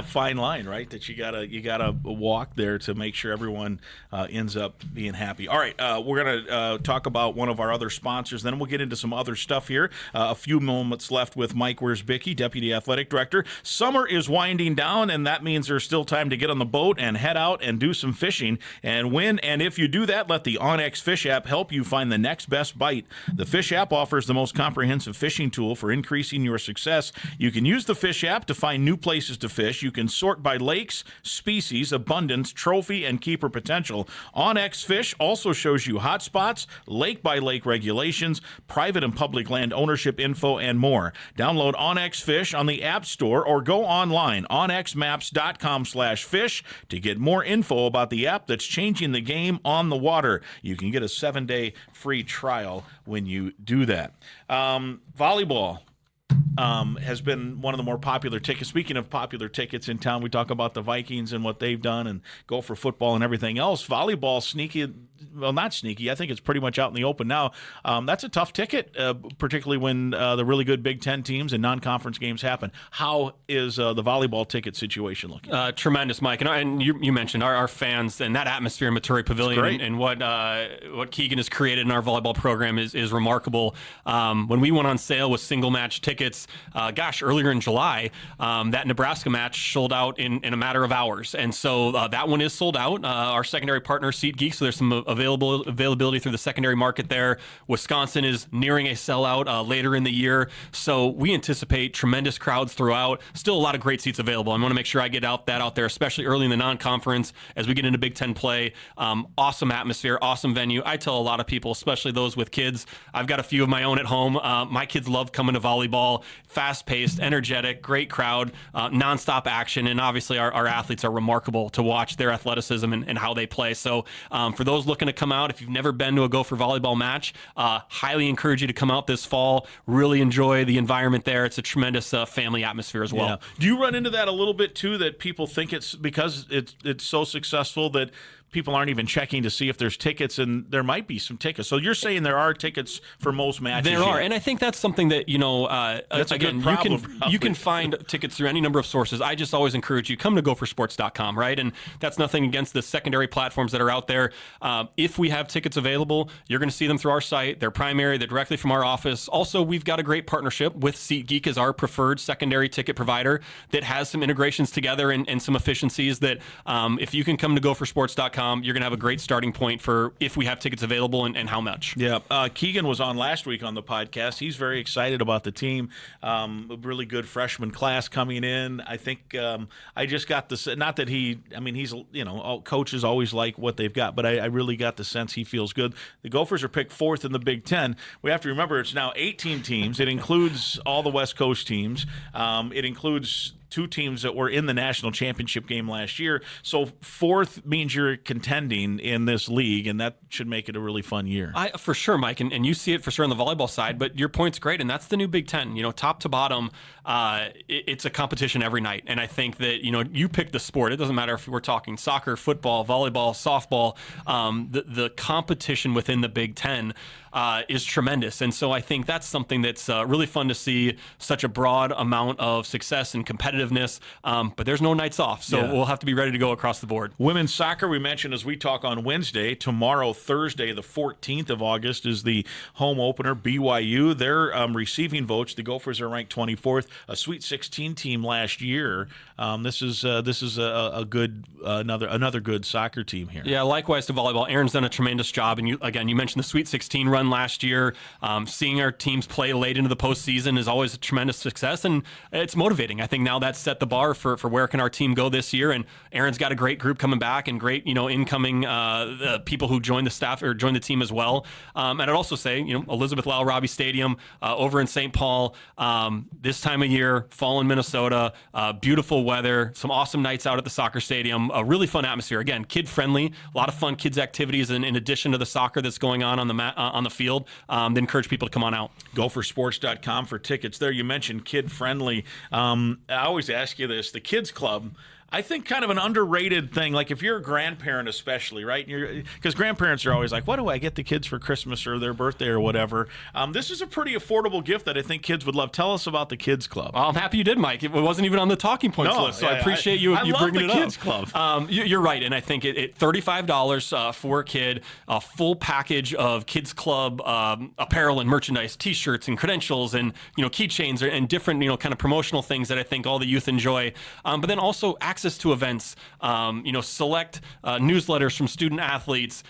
fine line, right? That you gotta walk there to make sure everyone ends up being happy. All right, we're gonna talk about one of our other sponsors. Then we'll get into some other stuff here. A few moments left with Mike Wierzbicki, Deputy Athletic Director. Summer is winding down, and that means there's still time to get on the boat and head out and do some fishing. And when and if you do that, let the OnX Fish app help you find the next best bite. The Fish app offers the most comprehensive fishing tool for increasing your success. You can use the Fish app to find new places to fish. You can sort by lakes, species, abundance, trophy, and keeper potential. OnX Fish also shows you hot spots, lake-by-lake regulations, private and public land ownership info, and more. Download OnX Fish on the App Store or go online, onxmaps.com/fish, to get more info about the app that's changing the game on the water. You can get a 7-day free trial when you do that. Volleyball has been one of the more popular tickets. Speaking of popular tickets in town, we talk about the Vikings and what they've done and Gopher football and everything else. Volleyball, sneaky, well, not sneaky. I think it's pretty much out in the open now. That's a tough ticket, particularly when the really good Big Ten teams and non-conference games happen. How is the volleyball ticket situation looking? Tremendous, Mike. And you mentioned our fans and that atmosphere in Maturi Pavilion and what Keegan has created in our volleyball program is remarkable. When we went on sale with single match tickets, earlier in July, that Nebraska match sold out in a matter of hours. And so that one is sold out. Our secondary partner, SeatGeek, so there's some availability through the secondary market there. Wisconsin is nearing a sellout later in the year. So we anticipate tremendous crowds throughout. Still a lot of great seats available. I want to make sure I get that out there, especially early in the non-conference as we get into Big Ten play. Awesome atmosphere, awesome venue. I tell a lot of people, especially those with kids, I've got a few of my own at home. My kids love coming to volleyball. Fast-paced, energetic, great crowd, nonstop action, and obviously our athletes are remarkable to watch their athleticism and how they play. So for those looking to come out, if you've never been to a Gopher volleyball match, highly encourage you to come out this fall. Really enjoy the environment there. It's a tremendous family atmosphere as well. Yeah. Do you run into that a little bit too, that people think it's because it's so successful that people aren't even checking to see if there's tickets, and there might be some tickets. So you're saying there are tickets for most matches? There are, and I think that's something that, that's again, a good problem, you can find tickets through any number of sources. I just always encourage you, come to gophersports.com, right? And that's nothing against the secondary platforms that are out there. If we have tickets available, you're going to see them through our site. They're primary, they're directly from our office. Also, we've got a great partnership with SeatGeek as our preferred secondary ticket provider that has some integrations together and some efficiencies that if you can come to gophersports.com GoGopher.com. You're going to have a great starting point for if we have tickets available and how much. Yeah. Keegan was on last week on the podcast. He's very excited about the team. A really good freshman class coming in. I think I just got this, not that he's, all coaches always like what they've got, but I really got the sense he feels good. The Gophers are picked 4th in the Big Ten. We have to remember it's now 18 teams. It includes all the West Coast teams. It includes 2 teams that were in the national championship game last year. So 4th means you're contending in this league, and that should make it a really fun year. For sure, Mike, and you see it for sure on the volleyball side, but your point's great, and that's the new Big Ten. Top to bottom, it's a competition every night, and I think that, you pick the sport. It doesn't matter if we're talking soccer, football, volleyball, softball. The competition within the Big Ten is tremendous, and so I think that's something that's really fun to see, such a broad amount of success and competitiveness, but there's no nights off, so we'll have to be ready to go across the board. Women's soccer, we mentioned as we talk on Wednesday. Tomorrow, Thursday, the 14th of August, is the home opener. BYU, they're receiving votes. The Gophers are ranked 24th, a Sweet 16 team last year. This is a good another good soccer team here. Yeah, likewise to volleyball. Aaron's done a tremendous job, and you mentioned the Sweet 16 run last year. Seeing our teams play late into the postseason is always a tremendous success, and it's motivating. I think now that's set the bar for where can our team go this year, and Aaron's got a great group coming back and great incoming people who join the staff or join the team as well. And I'd also say Elizabeth Lyle Robbie Stadium over in St. Paul this time of year, fall in Minnesota, beautiful weather, some awesome nights out at the soccer stadium, a really fun atmosphere. Again, kid friendly, a lot of fun kids activities in addition to the soccer that's going on the field. They encourage people to come on out. Gophersports.com for tickets there. You mentioned kid friendly. I always ask you this, the kids club, I think kind of an underrated thing. Like if you're a grandparent especially, right? Because grandparents are always like, what do I get the kids for Christmas or their birthday or whatever? This is a pretty affordable gift that I think kids would love. Tell us about the kids club. Well, I'm happy you did, Mike. It wasn't even on the talking points list, so I appreciate you bringing it up. I love the kids club. You're right, and I think it $35 for a kid, a full package of kids club apparel and merchandise, T-shirts and credentials and keychains and different kind of promotional things that I think all the youth enjoy. But then also access to events, select newsletters from student athletes.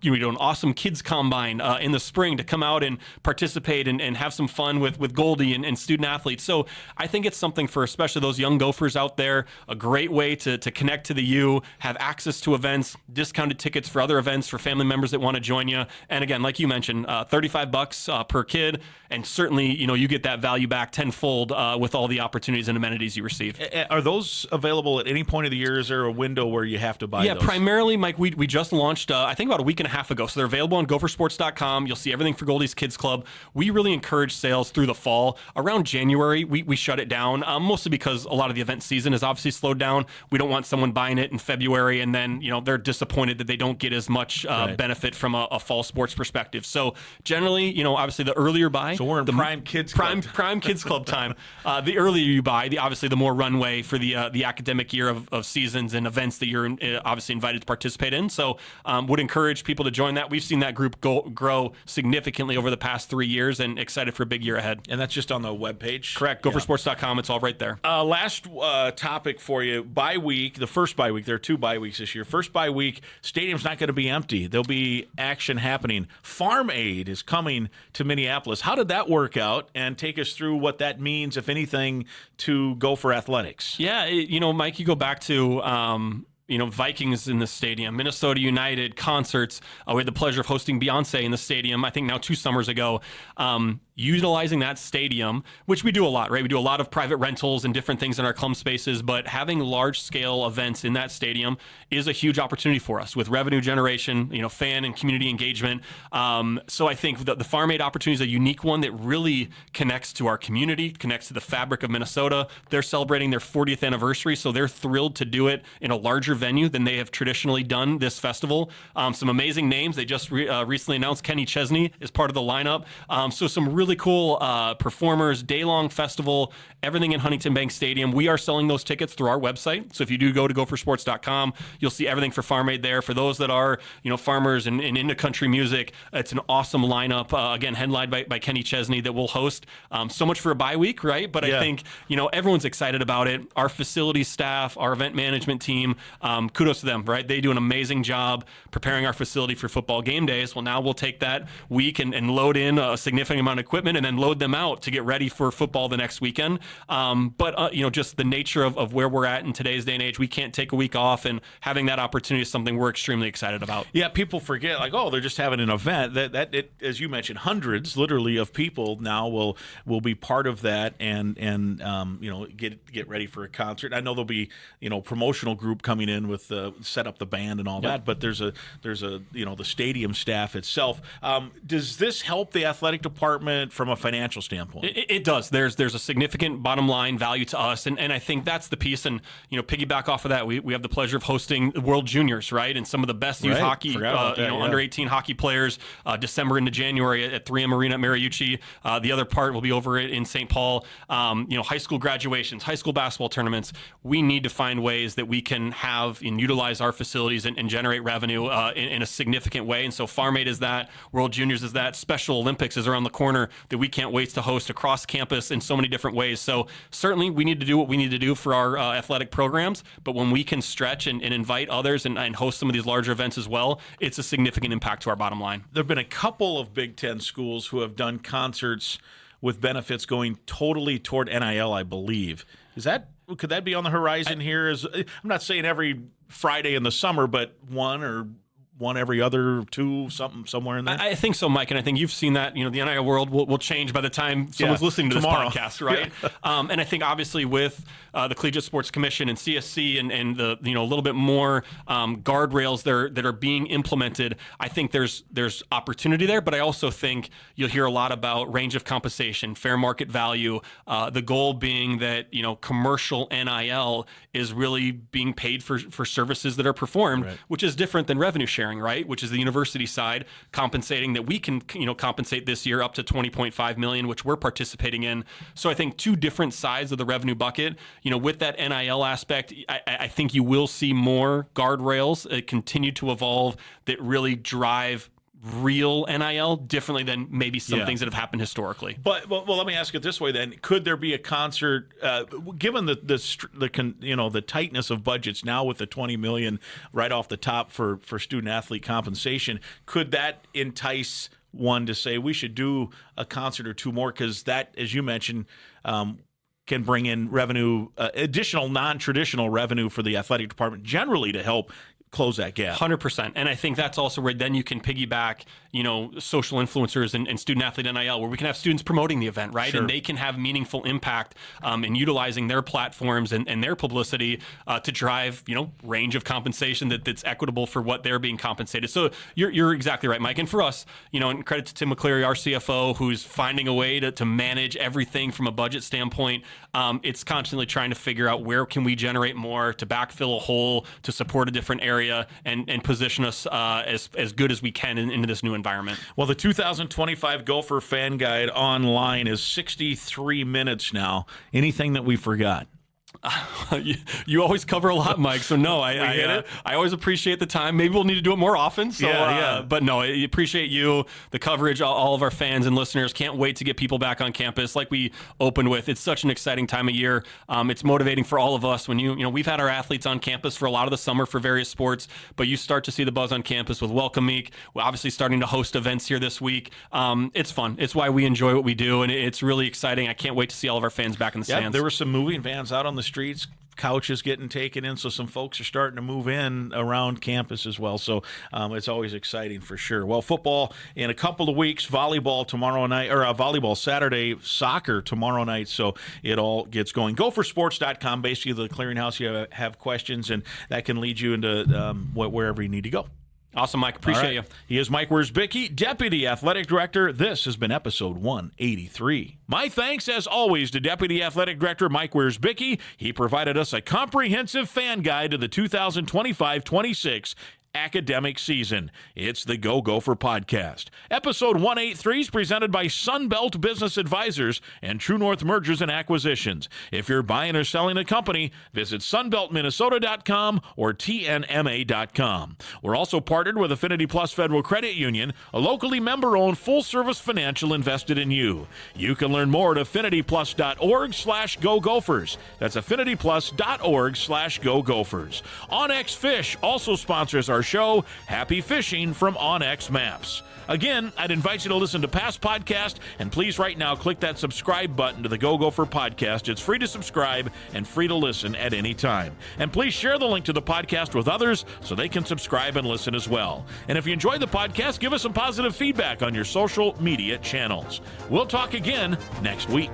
We do an awesome kids combine in the spring to come out and participate and have some fun with Goldie and student athletes. So I think it's something for especially those young Gophers out there, a great way to connect to the U, have access to events, discounted tickets for other events for family members that want to join you. And again, like you mentioned, $35 per kid, and certainly you get that value back tenfold with all the opportunities and amenities you receive. Are those available at any point of the year? Is there a window where you have to buy those? Primarily, Mike, we just launched, I think about a week and a half ago. So they're available on gophersports.com. You'll see everything for Goldie's Kids Club. We really encourage sales through the fall. Around January, we shut it down, mostly because a lot of the event season is obviously slowed down. We don't want someone buying it in February and then, they're disappointed that they don't get as much benefit from a fall sports perspective. So generally, obviously the earlier buy. So we're in prime kids club. Prime kids club time. The earlier you buy, obviously the more runway for the academic year of seasons and events that you're obviously invited to participate in. So would encourage people to join that. We've seen that group grow significantly over the past 3 years and excited for a big year ahead. And that's just on the webpage? Correct. Gophersports.com. It's all right there. Last topic for you. Bye week, the first bye week. There are 2 bye weeks this year. First bye week, stadium's not going to be empty. There'll be action happening. Farm Aid is coming to Minneapolis. How did that work out? And take us through what that means, if anything, to Gopher athletics. Yeah, Mike, you go back to Vikings in the stadium, Minnesota United concerts. We had the pleasure of hosting Beyonce in the stadium, I think now 2 summers ago. Utilizing that stadium, which we do a lot, right? We do a lot of private rentals and different things in our club spaces, but having large-scale events in that stadium is a huge opportunity for us with revenue generation, fan and community engagement. So I think the Farm Aid opportunity is a unique one that really connects to our community, connects to the fabric of Minnesota. They're celebrating their 40th anniversary, so they're thrilled to do it in a larger venue than they have traditionally done this festival. Some amazing names. They just recently announced Kenny Chesney as part of the lineup. So some really really cool performers, day-long festival, everything in Huntington Bank Stadium. We are selling those tickets through our website. So if you do go to gophersports.com, you'll see everything for Farm Aid there. For those that are, farmers and into country music, it's an awesome lineup. Again, headlined by Kenny Chesney that will host. So much for a bye week, right? But I think, everyone's excited about it. Our facility staff, our event management team, kudos to them, right? They do an amazing job preparing our facility for football game days. Well, now we'll take that week and load in a significant amount of equipment and then load them out to get ready for football the next weekend. But just the nature of where we're at in today's day and age, we can't take a week off, and having that opportunity is something we're extremely excited about. Yeah, people forget, they're just having an event. That as you mentioned, hundreds, literally, of people now will be part of that and get ready for a concert. I know there'll be promotional group coming in with set up the band and all that, but there's a the stadium staff itself. Does this help the athletic department from a financial standpoint? It does. There's a significant bottom line value to us, and I think that's the piece. And piggyback off of that, we have the pleasure of hosting World Juniors, right, and some of the best youth hockey, under 18 hockey players, December into January at 3M Arena at Mariucci. The other part will be over in St. Paul. High school graduations, high school basketball tournaments. We need to find ways that we can have and utilize our facilities and generate revenue in a significant way. And so Farm Aid is that, World Juniors is that, Special Olympics is around the corner that we can't wait to host across campus in so many different ways. So certainly we need to do what we need to do for our athletic programs, but when we can stretch and invite others and host some of these larger events as well, it's a significant impact to our bottom line. There have been a couple of Big Ten schools who have done concerts with benefits going totally toward NIL, I believe. Could that be on the horizon here? I'm not saying every Friday in the summer, but one every other two, somewhere in there? I think so, Mike, and I think you've seen that. The NIL world will change by the time someone's listening to tomorrow. This podcast, right? And I think obviously with the Collegiate Sports Commission and CSC and the a little bit more guardrails that are being implemented, I think there's opportunity there. But I also think you'll hear a lot about range of compensation, fair market value. The goal being that commercial NIL is really being paid for services that are performed, which is different than revenue sharing. Right, which is the university side compensating that we can compensate this year up to $20.5 million, which we're participating in. So I think two different sides of the revenue bucket. With that NIL aspect, I think you will see more guardrails continue to evolve that really drive real NIL differently than maybe some things that have happened historically. But well, let me ask it this way then: could there be a concert, given the tightness of budgets now with the $20 million right off the top for student athlete compensation? Could that entice one to say we should do a concert or two more, because that, as you mentioned, can bring in revenue, additional non-traditional revenue for the athletic department generally to help close that gap? 100%. And I think that's also where then you can piggyback, social influencers and student athlete NIL, where we can have students promoting the event, right? Sure. And they can have meaningful impact in utilizing their platforms and their publicity to drive, range of compensation that's equitable for what they're being compensated. So you're exactly right, Mike. And for us, and credit to Tim McCleary, our CFO, who's finding a way to manage everything from a budget standpoint. It's constantly trying to figure out where can we generate more to backfill a hole, to support a different area, and position us as good as we can into this new environment. Well, the 2025 Gopher Fan Guide online is 63 minutes now. Anything that we forgot? You always cover a lot, Mike. So no, I always appreciate the time. Maybe we'll need to do it more often. So, but no, I appreciate you, the coverage, all of our fans and listeners. Can't wait to get people back on campus like we opened with. It's such an exciting time of year. It's motivating for all of us when we've had our athletes on campus for a lot of the summer for various sports, but you start to see the buzz on campus with Welcome Week. We're obviously starting to host events here this week. It's fun. It's why we enjoy what we do, and it's really exciting. I can't wait to see all of our fans back in the stands. There were some moving vans out on the streets, couches getting taken in, so some folks are starting to move in around campus as well. So it's always exciting for sure. Well, football in a couple of weeks, volleyball tomorrow night, or volleyball Saturday, soccer tomorrow night. So it all gets going. Gophersports.com, basically the clearinghouse. You have questions, and that can lead you into wherever you need to go. Awesome, Mike. Appreciate you. He is Mike Wierzbicki, Deputy Athletic Director. This has been episode 183. My thanks, as always, to Deputy Athletic Director Mike Wierzbicki. He provided us a comprehensive fan guide to the 2025-26 academic season. It's the Go Gopher Podcast. Episode 183 is presented by Sunbelt Business Advisors and True North Mergers and Acquisitions. If you're buying or selling a company, visit sunbeltminnesota.com or tnma.com. We're also partnered with Affinity Plus Federal Credit Union, a locally member-owned full-service financial invested in you. You can learn more at affinityplus.org/Go Gophers. That's affinityplus.org/Go Gophers. OnX Fish also sponsors our show. Happy fishing from OnX Maps. Again, I'd invite you to listen to past podcasts, and please right now click that subscribe button to the Go Gopher Podcast. It's free to subscribe and free to listen at any time. And please share the link to the podcast with others so they can subscribe and listen as well. And if you enjoyed the podcast, give us some positive feedback on your social media channels. We'll talk again next week.